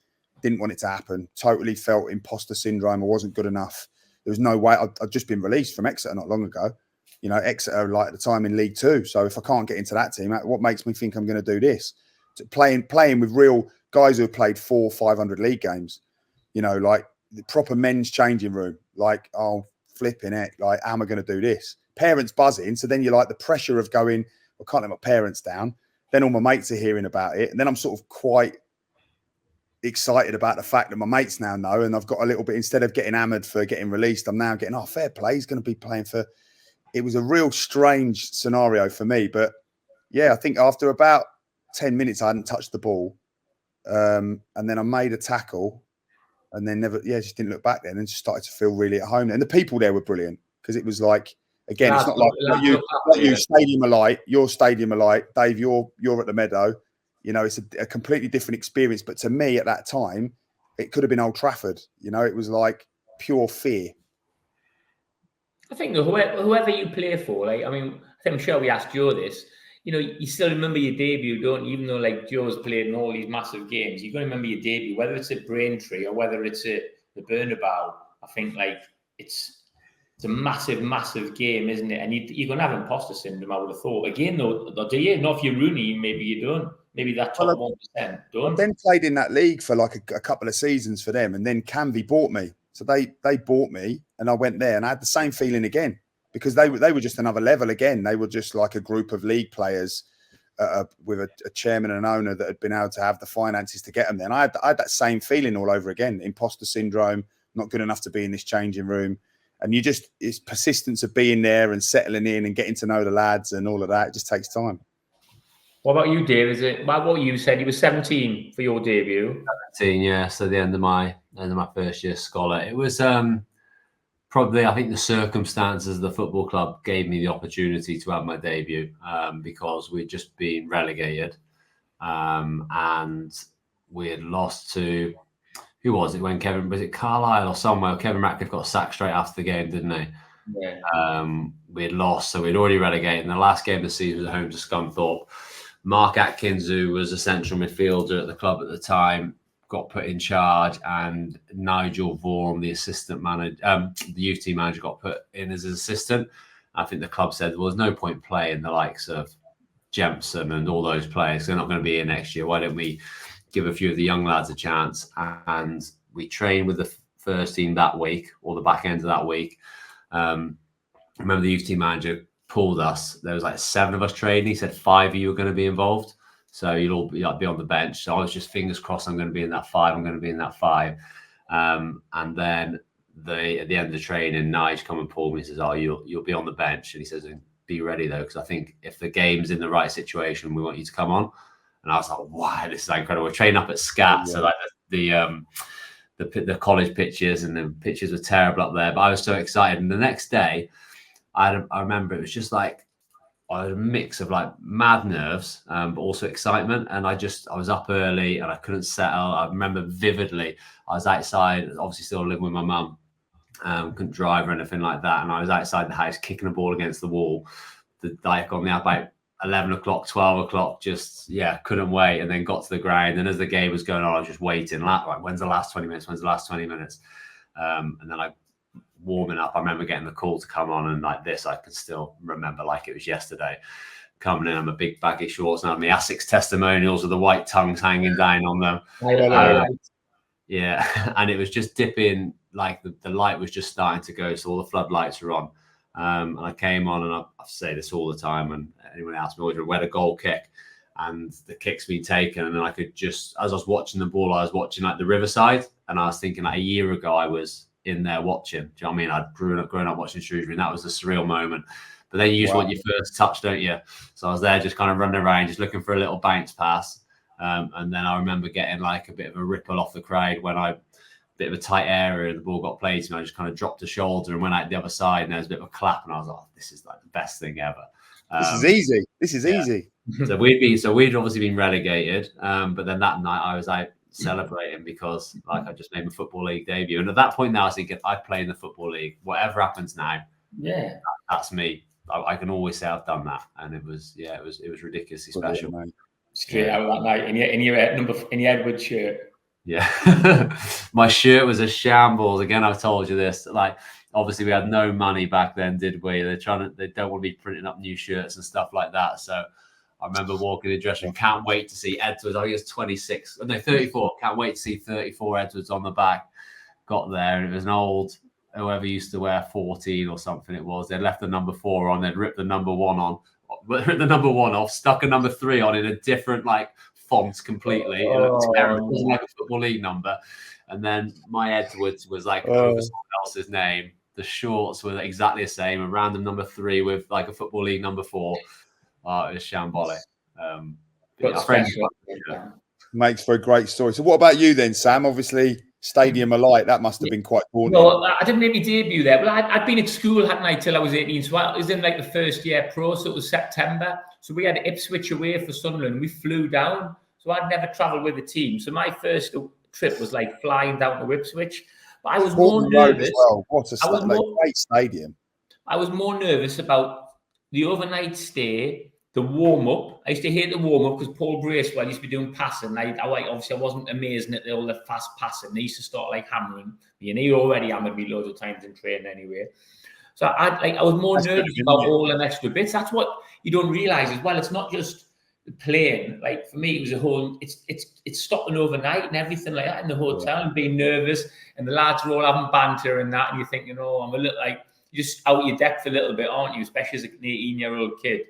Didn't want it to happen. Totally felt imposter syndrome. I wasn't good enough. there was no way. I'd just been released from Exeter not long ago. You know, Exeter like at the time in League Two. So if I can't get into that team, what makes me think I'm going to do this? Playing with real guys who have played 400-500 league games. You know, like the proper men's changing room. Like, oh, flipping heck, like how am I going to do this? Parents buzzing. So then you're like the pressure of going, I can't let my parents down. Then all my mates are hearing about it. And then I'm sort of quite excited about the fact that my mates now know, and I've got a little bit, instead of getting hammered for getting released, I'm now getting, oh, fair play, he's going to be playing for. It was a real strange scenario for me. But yeah, I think after about 10 minutes, I hadn't touched the ball. And then I made a tackle and then just didn't look back then, and just started to feel really at home. And the people there were brilliant, because it was like, again, it's not like you Stadium of Light, your Stadium of Light, Dave, you're at the Meadow. You know, it's a completely different experience. But to me at that time, it could have been Old Trafford. You know, it was like pure fear. I think whoever you play for, like, I mean, I'm sure we asked Joe this, you know, you still remember your debut, don't you? Even though like Joe's played in all these massive games, you're going to remember your debut, whether it's at Braintree or whether it's at the Bernabeu. I think like it's a massive, massive game, isn't it? And you're going to have imposter syndrome, I would have thought. Again, though, do you? Not if you're Rooney, maybe you don't. Maybe that top 1% don't. Then played in that league for like a couple of seasons for them, and then Canvey bought me. So they bought me, and I went there, and I had the same feeling again, because they were just another level again. They were just like a group of league players with a chairman and an owner that had been able to have the finances to get them there. And I had that same feeling all over again. Imposter syndrome, not good enough to be in this changing room. And it's persistence of being there and settling in and getting to know the lads and all of that. It just takes time. What about you, Dave? Is it what you said? You were 17 for your debut. 17, yeah. So the end of my first year scholar. It was probably, I think, the circumstances of the football club gave me the opportunity to have my debut, because we'd just been relegated, and we had lost to, who was it when was it Carlisle or somewhere? Kevin Ratcliffe got sacked straight after the game, didn't he? Yeah. We had lost, so we'd already relegated. And the last game of the season was at home to Scunthorpe. Mark Atkins, who was a central midfielder at the club at the time, got put in charge, and Nigel Vaughan, the assistant manager, the youth team manager, got put in as his assistant. I think the club said, well, there's no point playing the likes of Jempson and all those players. They're not going to be here next year. Why don't we give a few of the young lads a chance? And we trained with the first team that week, or the back end of that week. I remember the youth team manager pulled us. There was like 7 of us training. He said 5 of you are going to be involved. So you'll all be on the bench. So I was just fingers crossed I'm going to be in that 5. I'm going to be in that 5. And then at the end of the training, Nige come and pulled me. He says, oh, you'll be on the bench. And he says, be ready, though, because I think if the game's in the right situation, we want you to come on. And I was like, wow, this is incredible. We're training up at Scat. Yeah. So like the college pitches, and the pitches were terrible up there. But I was so excited. And the next day, I remember it was just like a mix of like mad nerves, but also excitement. And I was up early and I couldn't settle. I remember vividly, I was outside, obviously still living with my mum, couldn't drive or anything like that. And I was outside the house kicking a ball against the wall. Like on the about 11 o'clock, 12 o'clock, just, couldn't wait. And then got to the ground. And as the game was going on, I was just waiting. Like, when's the last 20 minutes? When's the last 20 minutes? And then warming up, I remember getting the call to come on, and like this, I can still remember like it was yesterday. Coming in, I'm a big baggy shorts, and I have my Essex testimonials with the white tongues hanging down on them. Yeah, and it was just dipping, like the light was just starting to go, so all the floodlights were on. And I came on, and I say this all the time, and anyone asks me, always, we had a goal kick, and the kick's been taken, and then I could just, as I was watching the ball, I was watching like the Riverside, and I was thinking like a year ago I was in there watching. Do you know what I mean? I'd grown up watching Shrewsbury, and that was a surreal moment. But then you just want your first touch, don't you? So I was there just kind of running around, just looking for a little bounce pass. And then I remember getting like a bit of a ripple off the crowd when bit of a tight area, the ball got played to me. I just kind of dropped the shoulder and went out the other side, and there was a bit of a clap, and I was like, oh, this is like the best thing ever. This is easy. So we'd obviously been relegated. But then that night I was out celebrating because like I just made my Football League debut. And at that point now I was thinking, I play in the Football League. Whatever happens now, that's me. I can always say I've done that. And it was ridiculously special. Straight out that night in your Edward shirt. Yeah. My shirt was a shambles. Again, I've told you this. Like obviously we had no money back then, did we? They don't want to be printing up new shirts and stuff like that. So I remember walking in the dressing room, can't wait to see Edwards. I think it's 26, no, 34. Can't wait to see 34 Edwards on the back. Got there, and it was an old, whoever used to wear 14 or something it was. They'd left the number 4 on, they'd ripped the number 1 on, ripped the number 1 off, stuck a number 3 on in a different like font completely. It looked terrible. It wasn't like a Football League number. And then my Edwards was like over someone else's name. The shorts were exactly the same, a random number 3 with like a Football League number 4. It was shambolic. Makes for a great story. So what about you then, Sam? Obviously, Stadium Alight, that must have been quite daunting. Well, I didn't make my debut there. Well, I'd been at school, hadn't I, till I was 18. So I was in like the first year pro, so it was September. So we had Ipswich away for Sunderland. We flew down. So I'd never travelled with a team. So my first trip was like flying down to Ipswich. But I was more nervous. What a great stadium. I was more nervous about the overnight stay, the warm-up. I used to hate the warm-up because Paul Bracewell used to be doing passing. Obviously, I wasn't amazing at all the fast passing. They used to start like hammering me, and he already hammered me loads of times in training anyway. So I was more nervous about all them extra bits. That's what you don't realise as well. It's not just playing. Like for me, it was a whole. It's stopping overnight and everything like that in the hotel and being nervous. And the lads are all having banter and that, and you think, I'm a little like you're just out of your depth a little bit, aren't you? Especially as an 18-year-old kid.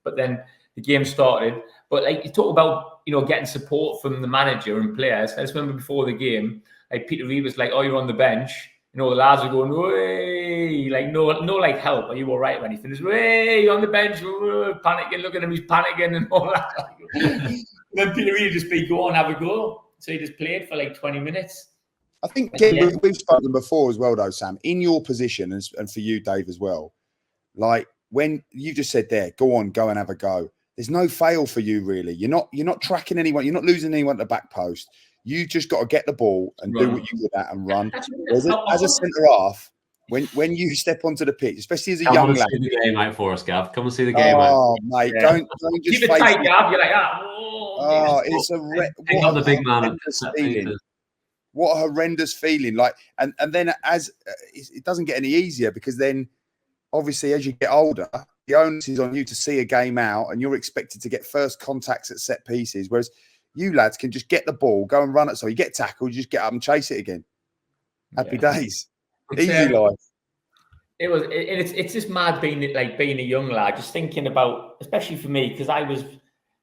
But then the game started. But like you talk about, getting support from the manager and players. I just remember before the game, like Peter Reid was like, "Oh, you're on the bench." The lads are going, "Way!" Like no, like help. Are you all right or anything? It's "Way, you're on the bench." Panicking, looking at him, he's panicking and all that. And then Peter Reid just be, "Go on, have a go." So he just played for like 20 minutes. I think we've spoken before as well, though, Sam. In your position, and for you, Dave, as well. Like when you just said there, go on, go and have a go. There's no fail for you, really. You're not tracking anyone. You're not losing anyone at the back post. You just got to get the ball and do what you're good at and run. As a centre half, when you step onto the pitch, especially as a young lad, see the game out for us, Gav. Come and see the game out. Oh, mate, don't just keep it tight, Gav. You're like, it's not the big man. What a horrendous feeling! Like, and then it doesn't get any easier because then, obviously, as you get older, the onus is on you to see a game out, and you're expected to get first contacts at set pieces, whereas you lads can just get the ball, go and run it. So you get tackled, you just get up and chase it again. Happy days, easy life. It was. It's just mad being a young lad, just thinking about, especially for me, because I was.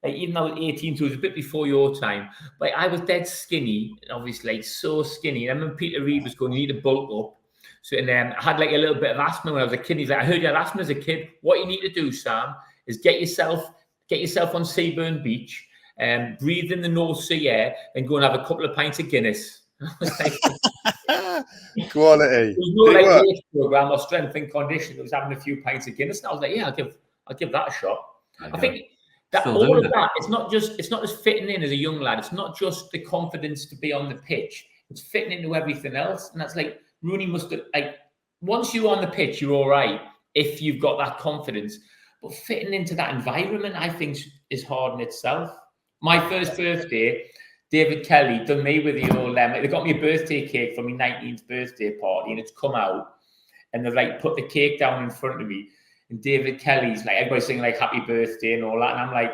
Like, even though I was 18, so it was a bit before your time, but I was dead skinny, obviously, so skinny. And I remember Peter Reid was going, "You need to bulk up." So, and I had like a little bit of asthma when I was a kid. He's like, "I heard you had asthma as a kid. What you need to do, Sam, is get yourself on Seaburn Beach, breathe in the North Sea air, and go and have a couple of pints of Guinness." Quality. There was no like race program or strength and conditioning. It was having a few pints of Guinness, and I was like, "Yeah, I'll give that a shot." I think. That all of that, it's not just fitting in as a young lad. It's not just the confidence to be on the pitch. It's fitting into everything else. And that's like Rooney must have, like, once you're on the pitch, you're all right if you've got that confidence. But fitting into that environment, I think, is hard in itself. My first birthday, David Kelly done me with the old they got me a birthday cake for my 19th birthday party, and it's come out, and they've like put the cake down in front of me. And David Kelly's like, everybody's singing like "Happy Birthday" and all that, and I'm like,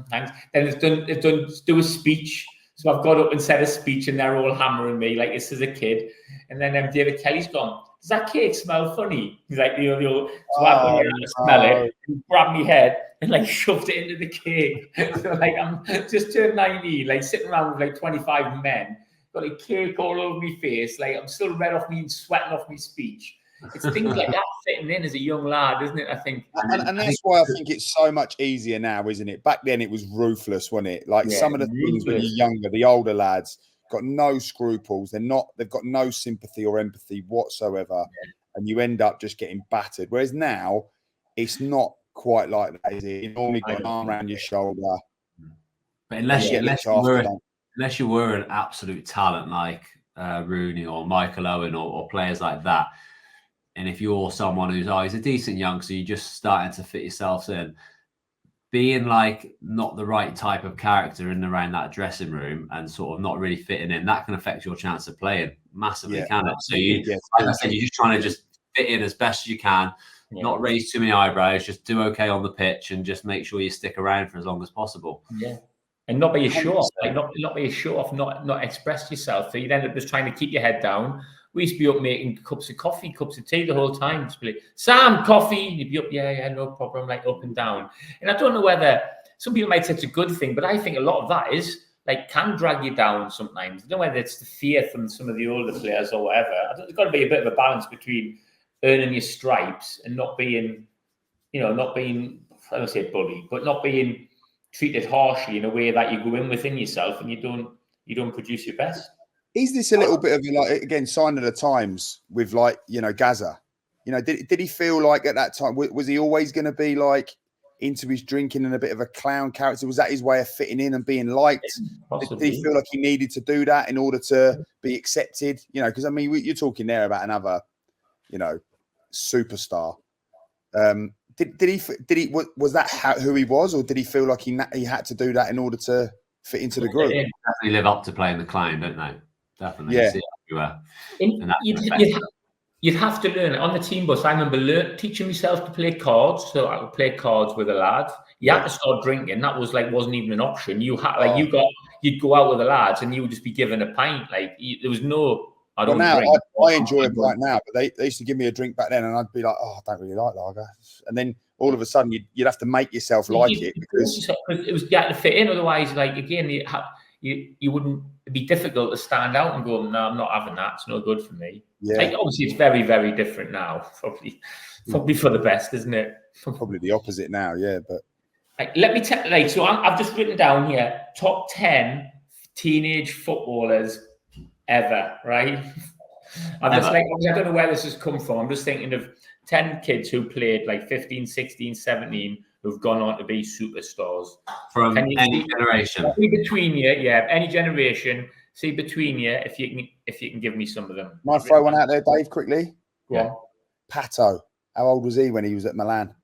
thanks. Then they've done do a speech, so I've got up and said a speech, and they're all hammering me like this is a kid. And then David Kelly's gone, "Does that cake smell funny?" He's like, so I went to smell it, and grabbed my head and like shoved it into the cake. So like I'm just turned 19, like sitting around with like 25 men, got a cake all over my face, like I'm still red off me and sweating off my speech. It's things like that fitting in as a young lad, isn't it? I think, and that's why I think it's so much easier now, isn't it? Back then, it was ruthless, wasn't it? Like some of the things when you're younger, the older lads got no scruples. They've got no sympathy or empathy whatsoever, and you end up just getting battered. Whereas now, it's not quite like that, is it? You normally got an arm around your shoulder. But unless you were an absolute talent like Rooney or Michael Owen or players like that. And if you're someone who's he's a decent youngster, you're just starting to fit yourself in, being like not the right type of character in around that dressing room and sort of not really fitting in, that can affect your chance of playing massively, can it? So as I said, you're just trying to just fit in as best as you can, not raise too many eyebrows, just do okay on the pitch, and just make sure you stick around for as long as possible. Yeah. And not be a show off, like not be a show off, not express yourself. So you'd end up just trying to keep your head down. We used to be up making cups of coffee, cups of tea the whole time. Just be like, Sam, coffee. You'd be up, yeah, no problem, like up and down. And I don't know whether some people might say it's a good thing, but I think a lot of that is like can drag you down sometimes. I don't know whether it's the fear from some of the older players or whatever. I think there's got to be a bit of a balance between earning your stripes and not being, I don't say bullied, but not being treated harshly in a way that you go in within yourself and you don't produce your best. Is this a little bit of like, again, sign of the times with like, Gaza? Did he feel like at that time, was he always going to be like into his drinking and a bit of a clown character? Was that his way of fitting in and being liked? Did he feel like he needed to do that in order to be accepted? Because I mean, you're talking there about another, superstar. Was that who he was, or did he feel like he had to do that in order to fit into the group? They definitely live up to playing the clown, don't they? Definitely. Yeah. See it everywhere. You'd have to learn it. On the team bus, I remember teaching myself to play cards. So I would play cards with a lad. You had to start drinking. That was wasn't even an option. You had you'd go out with the lads and you would just be given a pint. There was no. I don't drink. I enjoy it right now, but they used to give me a drink back then, and I'd be like, "Oh, I don't really like lager." And then all of a sudden, you'd have to make yourself like it because it was to fit in. Otherwise, again, you wouldn't. It'd be difficult to stand out and go, "No, I'm not having that. It's no good for me." Yeah. Obviously, it's very, very different now. Probably for the best, isn't it? Probably the opposite now. Yeah, but let me tell. So I've just written down here top 10 teenage footballers ever, right? I'm just I don't know where this has come from. I'm just thinking of 10 kids who played 15, 16, 17 who've gone on to be superstars. From any generation. See between you, any generation. See between you if you can give me some of them. Might throw one out there, Dave, quickly. Go on. Pato. How old was he when he was at Milan?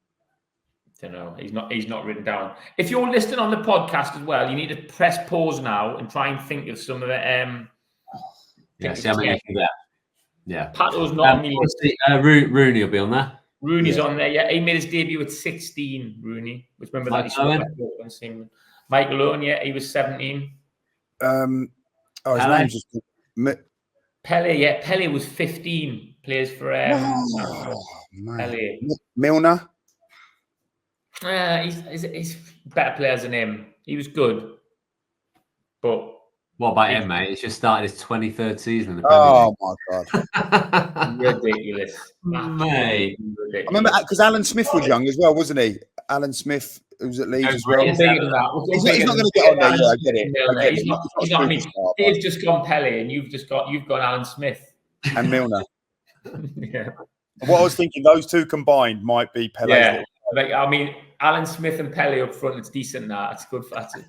Don't know. He's not written down. If you're listening on the podcast as well, you need to press pause now and try and think of some of the see how many you can get. Yeah. Pato's not on the list. Rooney will be on there. Rooney's on there. Yeah, he made his debut at 16. Rooney, which remember that he scored. Michael Owen, he was 17. His name's just Pele. Yeah, Pele was 15. Plays for Pele. Milner. He's better players than him. He was good, but. What about him, mate? He's just started his 23rd season in the Premier League. My God. Ridiculous. Mate. I remember because Alan Smith was young as well, wasn't he? Alan Smith, who was at Leeds as well. He's not going to get on there. Yeah, I get it. He's not. I mean, Dave's just gone Pele, and you've gone Alan Smith and Milner. Yeah. What I was thinking, those two combined might be Pele. Yeah. I mean, Alan Smith and Pele up front, it's decent now. It's good.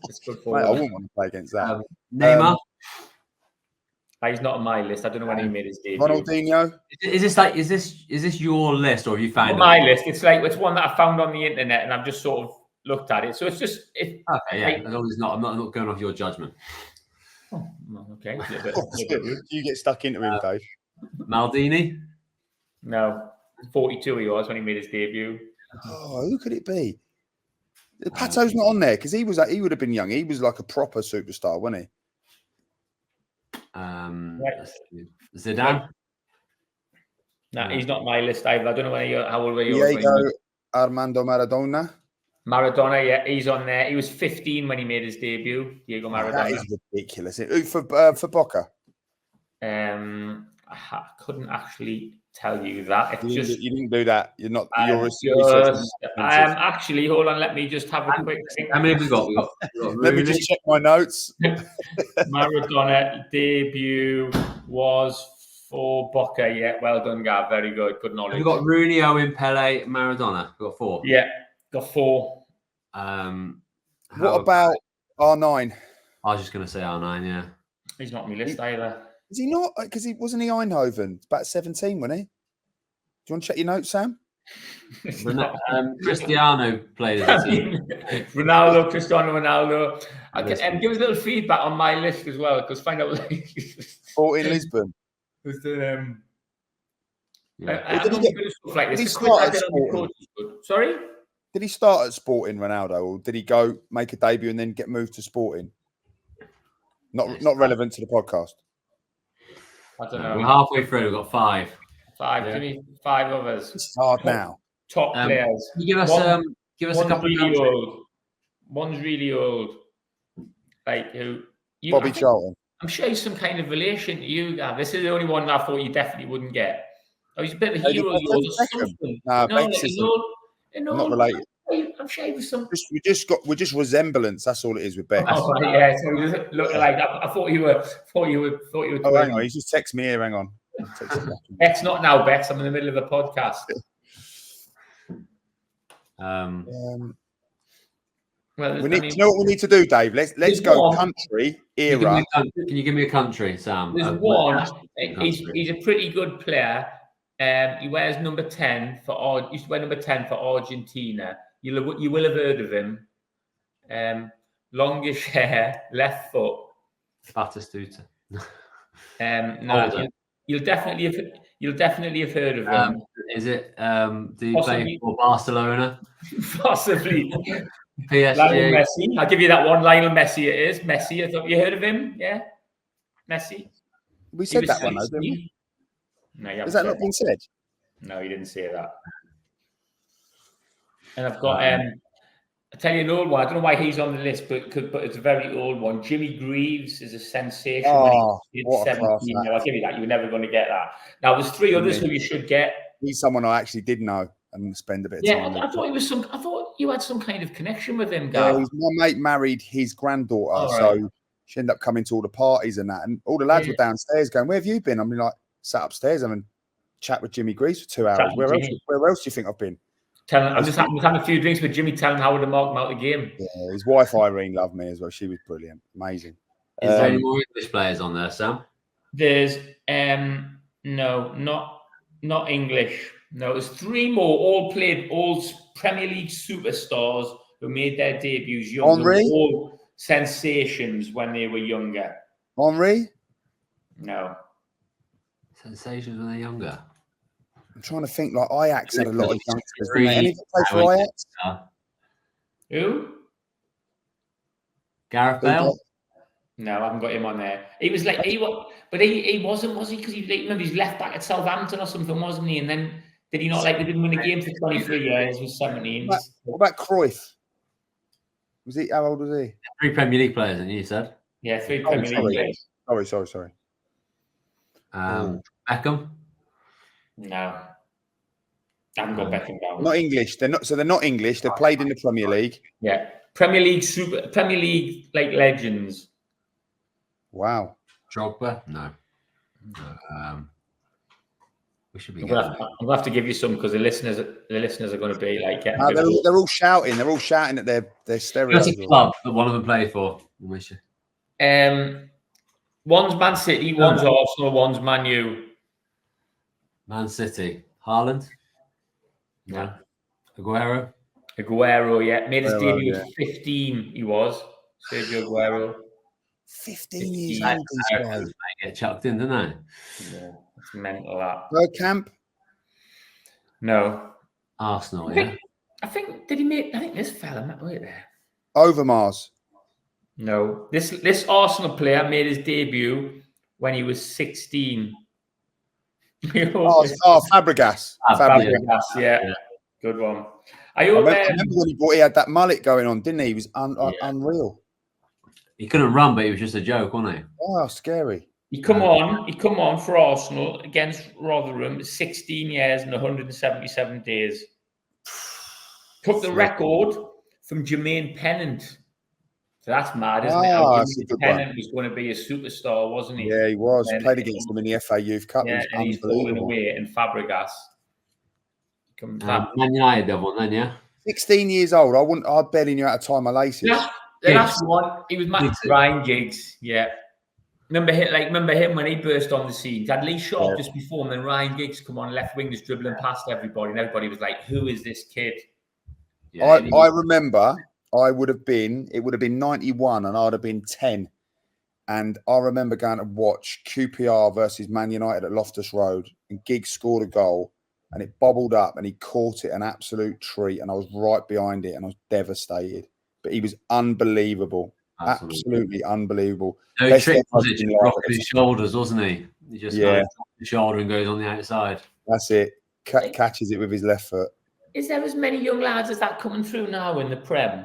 It's good for. Mate, I wouldn't want to play against that. Neymar. He's not on my list. I don't know when he made his debut. Ronaldinho. Is this your list, or have you found my list? It's one that I found on the internet, and I've just sort of looked at it. So it's just okay. Yeah, as long as I'm not going off your judgment. Oh, okay. You get stuck into him, Dave. Maldini. No, 42 he was when he made his debut. Oh, who could it be? Pato's not on there because he would have been young. He was like a proper superstar, wasn't he? Zidane. No, he's not on my list either. I don't know how old were you? Diego Armando Maradona. Maradona, yeah, he's on there. He was 15 when he made his debut. Diego Maradona. That is ridiculous. Who for Boca? I couldn't actually tell you that. You didn't do that. You're not. Actually, hold on. Let me just have a quick think. How many have we got? Let me just check my notes. Maradona debut was for Boca. Yeah, well done, Gav. Very good. Good knowledge. We've got Rooney, Owen, Pele, Maradona. We've got 4. Yeah, got 4. What about R9? I was just going to say R9. Yeah, he's not on my list either. Is he not? Because wasn't he Eindhoven? It's about 17, wasn't he? Do you want to check your notes, Sam? Cristiano played as a team. Ronaldo, Cristiano Ronaldo. Give us a little feedback on my list as well, because find out. 14 Lisbon. Was the Yeah. I'm not good at stuff like this. did he The quiz I start did at on the Sporting? coach is good. Sorry? Did he start at Sporting, Ronaldo, or did he go make a debut and then get moved to Sporting? Not relevant to the podcast. I don't know. We're halfway through. We've got 5. 5. Yeah. Give me 5 others. It's hard now. Top players. Can you give us a couple really of old. One's really old. Like who? Bobby Charlton. I'm sure he's some kind of relation to you, Gav. This is the only one I thought you definitely wouldn't get. Oh, he's a bit of a hero of yours or something. No, like not related. I'm sure he was some. We're just resemblance. That's all it is with Bex. Oh, right, yeah. So we just look like I thought you were. Oh, hang on. He's just text me here. Hang on. Bex, not now, Bex. I'm in the middle of a podcast. Well, you know what we need to do, Dave? Let's go country era. Can you give me a country, Sam? There's one. He's a pretty good player. He wears number 10 for. He used to wear number 10 for Argentina. You will have heard of him. Longish hair, left foot. Batistuta. No, you'll definitely have heard of him. Is it? Do you play for Barcelona? Possibly. PSG. Lionel Messi. I'll give you that one. Lionel Messi. It is Messi. I thought you heard of him. Yeah, Messi. We said that one, though, didn't we? No, has that not been said? No, you didn't say that. And I've got. I tell you an old one. I don't know why he's on the list, but it's a very old one. Jimmy Greaves is a sensation. Oh, what a class! I'll give you that. You were never going to get that. Now there's 3 others who you should get. He's someone I actually did know and spend a bit of time with. I thought he was some. I thought you had some kind of connection with him, guy. Yeah, my mate married his granddaughter, so she ended up coming to all the parties and that. And all the lads were downstairs going, "Where have you been?" I'm like, sat upstairs and chat with Jimmy Greaves for 2 hours. Where else do you think I've been? I'm just having a few drinks with Jimmy, telling how to mark him out the game. Yeah, his wife Irene loved me as well. She was brilliant, amazing. Is there any more English players on there, Sam? There's no, not English. No, there's 3 more, all Premier League superstars who made their debuts young. All sensations when they were younger. Henry? No. Sensations when they're younger. I'm trying to think. Like Ajax had a lot of youngsters. Anything play for Ajax? Who? Gareth Bale? No, I haven't got him on there. He was like he wasn't, was he? Because he's left back at Southampton or something, wasn't he? And then did he not they didn't win a game for 23 years? He was 17. What about Cruyff? Was he? How old was he? 3 Premier League players, and you said? Yeah, 3 Premier League players. Sorry. Beckham? No. I haven't got Beckham down. Not English. They're not English. They've played in the Premier League. Yeah. Premier League like legends. Wow. Drogba? No. We should be. I'm gonna have to give you some because the listeners are going to be like. They're all shouting. They're all shouting at their stereo. What's a club that one of them played for? One's Man City, one's Arsenal, one's Man U. Man City. Haaland? No. Aguero, yeah. Made his debut at 15, he was. Sergio Aguero. 15 years old. Get chucked in, didn't they? Yeah, it's mental that. Bergkamp? No. Arsenal, I think this fella, wait there. Overmars? No. This Arsenal player made his debut when he was 16. Fabregas. Fabregas, yeah. Good one. I remember when he had that mullet going on, didn't he? He was unreal. He couldn't run, but he was just a joke, wasn't he? Oh, scary. He come on for Arsenal against Rotherham, 16 years and 177 days. Took the record from Jermaine Pennant. So that's mad, isn't it? Jermaine Pennant was going to be a superstar, wasn't he? Yeah, he was. Played against them in the FA Youth Cup. Yeah, and he's falling away in Fabregas. Man United have one then, yeah? 16 years old. I barely knew how to tie my laces. The last one, he was Ryan Giggs. Yeah. Remember him when he burst on the scene. He had Lee Sharp just before, and then Ryan Giggs come on left wing, just dribbling past everybody, and everybody was like, "Who is this kid?" Yeah, I remember. It would have been 91, and I'd have been 10, And I remember going to watch QPR versus Man United at Loftus Road, and Giggs scored a goal, and it bobbled up, and he caught it an absolute treat, and I was right behind it, and I was devastated. But he was unbelievable, absolutely unbelievable. No Best trick, ever was it? in Just life. rocking his shoulders, wasn't he? He just kind of drops the shoulder and goes on the outside. That's it. Catches it with his left foot. Is there as many young lads as that coming through now in the Prem?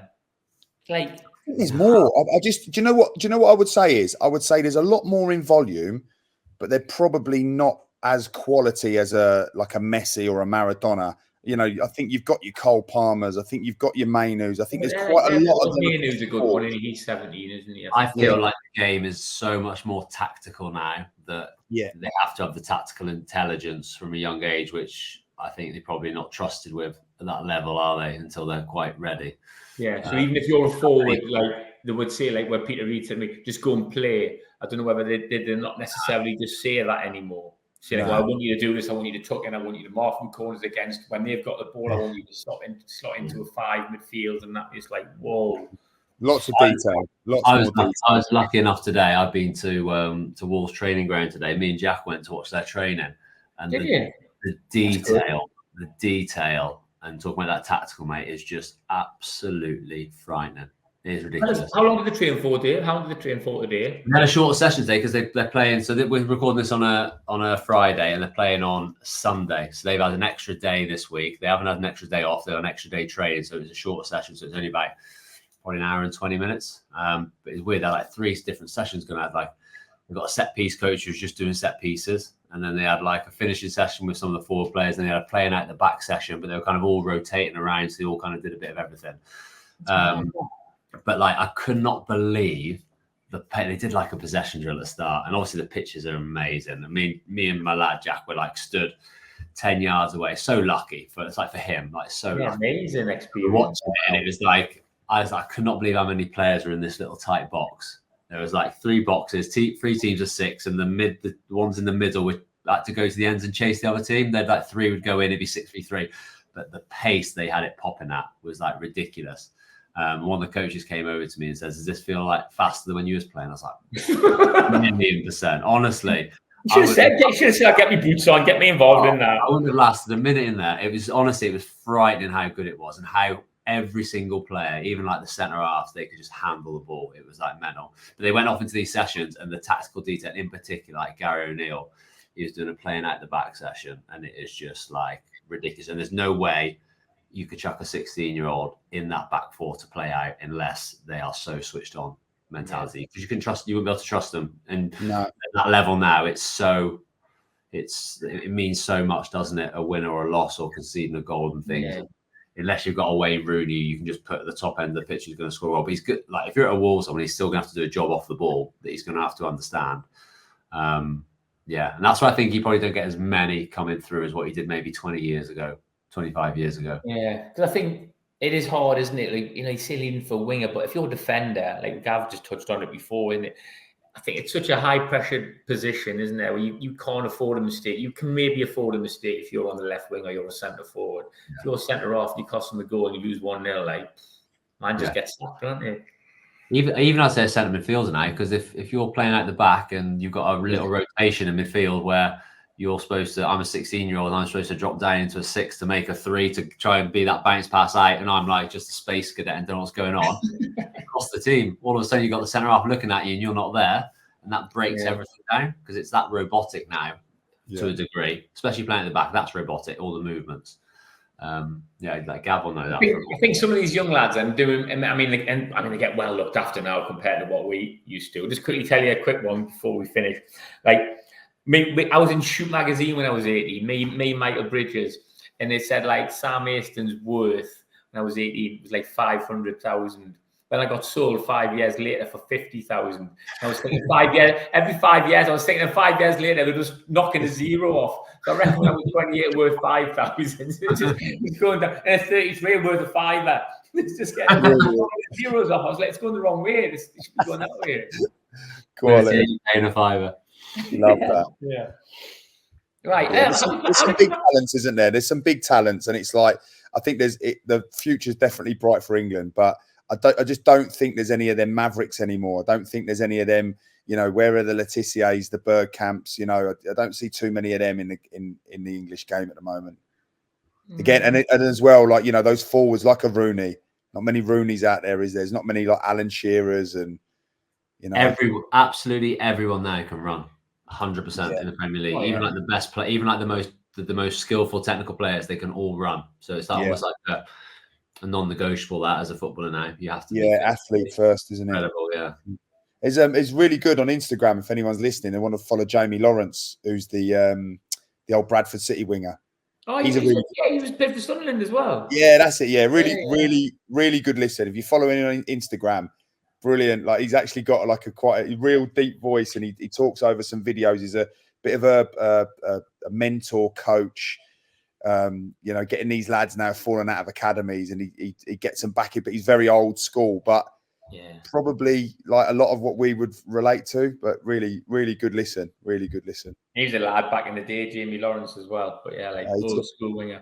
Like, I think there's more. I just, do you know what? Do you know what I would say is? I would say there's a lot more in volume, but they're probably not as quality as a Messi or a Maradona. You know, I think you've got your Cole Palmers. I think you've got your Mainus. I think there's quite a lot of them. Mainu's a good one, and he's 17, isn't he? I feel like the game is so much more tactical now that they have to have the tactical intelligence from a young age, which I think they're probably not trusted with at that level, are they? Until they're quite ready. Yeah. So even if you're a forward, like they would say, like where Peter Reid said to me, just go and play. I don't know whether they're not necessarily just say that anymore. Say like, well, I want you to do this. I want you to tuck in. I want you to mark from corners against. When they've got the ball, I want you to slot into a 5 midfield, and that is like, whoa. Lots of detail. I was lucky enough today. I've been to Wolves training ground today. Me and Jack went to watch their training, and the detail, and talking about that tactical, mate, is just absolutely frightening. It is ridiculous. How long did they train for, Dave? How long did they train for today? We had a shorter session today because they're playing. So we're recording this on a Friday, and they're playing on Sunday. So they've had an extra day this week. They haven't had an extra day off. They're on an extra day training, so it's a shorter session. So it's only about probably an hour and 20 minutes. But it's weird. They're like 3 different sessions going to have. Like they've got a set piece coach who's just doing set pieces, and then they had like a finishing session with some of the forward players, and they had a playing out the back session. But they were kind of all rotating around, so they all kind of did a bit of everything. But like, I could not believe they did like a possession drill at the start, and obviously the pitches are amazing. I mean, me and my lad Jack were like stood 10 yards away. So lucky for him, like so lucky. Amazing experience. Watching it, and it was like I could not believe how many players are in this little tight box. There was like 3 boxes, 3 teams of 6, and the ones in the middle would like to go to the ends and chase the other team. They'd like 3 would go in, it'd be 6v3. But the pace they had it popping at was like ridiculous. One of the coaches came over to me and says, "Does this feel like faster than when you was playing?" I was like, "1,000,000%." Honestly, you should have said, "Get me boots on, get me involved in that." I wouldn't have lasted a minute in there. It was frightening how good it was, and how every single player, even like the centre half, they could just handle the ball. It was like mental. But they went off into these sessions, and the tactical detail, in particular, like Gary O'Neill, he was doing a playing out the back session, and it is just like ridiculous. And there's no way you could chuck a 16-year-old in that back 4 to play out unless they are so switched on mentality. Because you wouldn't be able to trust them. And at that level now, it means so much, doesn't it? A win or a loss, or conceding a goal and things. Yeah. Unless you've got a Wayne Rooney, you can just put at the top end of the pitch, he's going to score well. But he's good. Like if you're at a Wolves, he's still going to have to do a job off the ball that he's going to have to understand. And that's why I think he probably don't get as many coming through as what he did maybe 20 years ago. 25 years ago. Yeah, because I think it is hard, isn't it? Like, you know, he's still leading for a winger, but if you're a defender, like Gav just touched on it before, isn't it? I think it's such a high-pressure position, isn't there, where you can't afford a mistake. You can maybe afford a mistake if you're on the left wing or you're a centre-forward. Yeah. If you're centre-half, you cost them a goal and you lose 1-0, like, man just gets stuck, don't they? Even I'd say centre midfielder now, because if you're playing out the back and you've got a little rotation in midfield where you're supposed to, I'm a 16-year-old and I'm supposed to drop down into a 6 to make a 3 to try and be that bounce pass out, and I'm like just a space cadet and don't know what's going on across the team. All of a sudden you've got the centre half looking at you and you're not there, and that breaks everything down, because it's that robotic now to a degree, especially playing at the back. That's robotic, all the movements. Like Gav will know that. I think some of these young lads they get well looked after now compared to what we used to. I'll just quickly tell you a quick one before we finish. Like, I was in Shoot magazine when I was 18. Me, Michael Bridges, and they said like Sam Hastings' worth when I was 18 was like 500,000. Then I got sold 5 years later for 50,000. I was thinking 5 years. Every 5 years, I was thinking 5 years later they're just knocking a zero off. So I reckon when I was 28 worth 5,000. It's going down, and 33 worth a fiver. It's just getting zeros off. I was like, it's going the wrong way. It should be going that way. Quality. Paying a fiver. Love that. Yeah. Right. There's some big talents, isn't there? There's some big talents, and it's like I think the future's definitely bright for England. But I just don't think there's any of them Mavericks anymore. I don't think there's any of them. You know, where are the Letitiers, the Bergkamps? You know, I don't see too many of them in the English game at the moment. Again, and as well, like, you know, those forwards like a Rooney. Not many Rooneys out there, is there? There's not many like Alan Shearers and, you know, absolutely everyone there can run 100% in the Premier League. Even like the best player, even like the most skillful technical players, they can all run. So it's almost like a non-negotiable that as a footballer now. You have to be athlete first, isn't it? Incredible, yeah. It's really good on Instagram. If anyone's listening, they want to follow Jamie Lawrence, who's the old Bradford City winger. Oh, he was played for Sunderland as well. Yeah, that's it. Yeah, really good listen. If you follow him on Instagram, brilliant. Like, he's actually got like quite a real deep voice, and he talks over some videos. He's a bit of a mentor coach. You know, getting these lads now falling out of academies, and he gets them back in, but he's very old school, but probably like a lot of what we would relate to, but really good listen. He's a lad back in the day, Jamie Lawrence as well, but old school winger.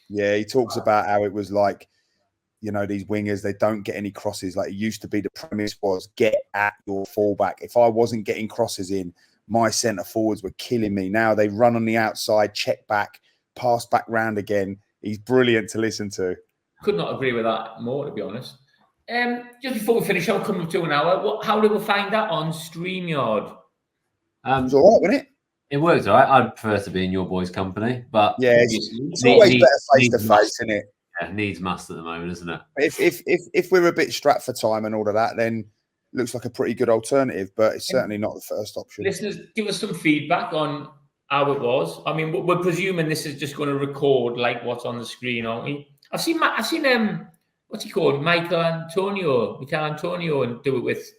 Yeah, he talks about how it was like, you know, these wingers, they don't get any crosses. Like, it used to be, the premise was get at your fullback. If I wasn't getting crosses in, my centre forwards were killing me. Now they run on the outside, check back, pass back round again. He's brilliant to listen to. Could not agree with that more, to be honest. Just before we finish, I'll come up to an hour. How do we find that on StreamYard? It's all right, wasn't it? It works all right. I'd prefer to be in your boys' company, but it's always better face to face, isn't it? Yeah, needs must at the moment, isn't it? If we're a bit strapped for time and all of that, then it looks like a pretty good alternative, but it's certainly not the first option. Listeners, give us some feedback on how it was. I mean, we're presuming this is just going to record like what's on the screen, aren't we? I've seen what's he called? Michael Antonio, and do it with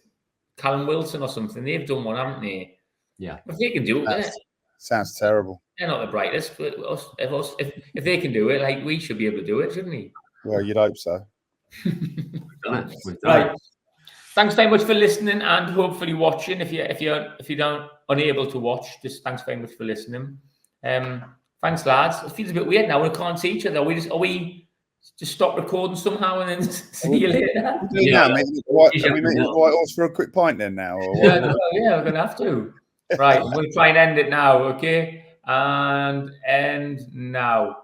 Callum Wilson or something. They've done one, haven't they? Yeah. If they can do it, sounds terrible. They're not the brightest, but if they can do it, like, we should be able to do it, shouldn't we? Well, you'd hope so. Right. Thanks very much for listening and hopefully watching. If you don't unable to watch, just thanks very much for listening. Thanks, lads. It feels a bit weird now. We can't see each other. Are we just stop recording somehow and then see you later? Yeah, are we meeting the White Horse for a quick pint then now? Or yeah, we're gonna have to. Right, I'm gonna try and end it now, okay? And end now.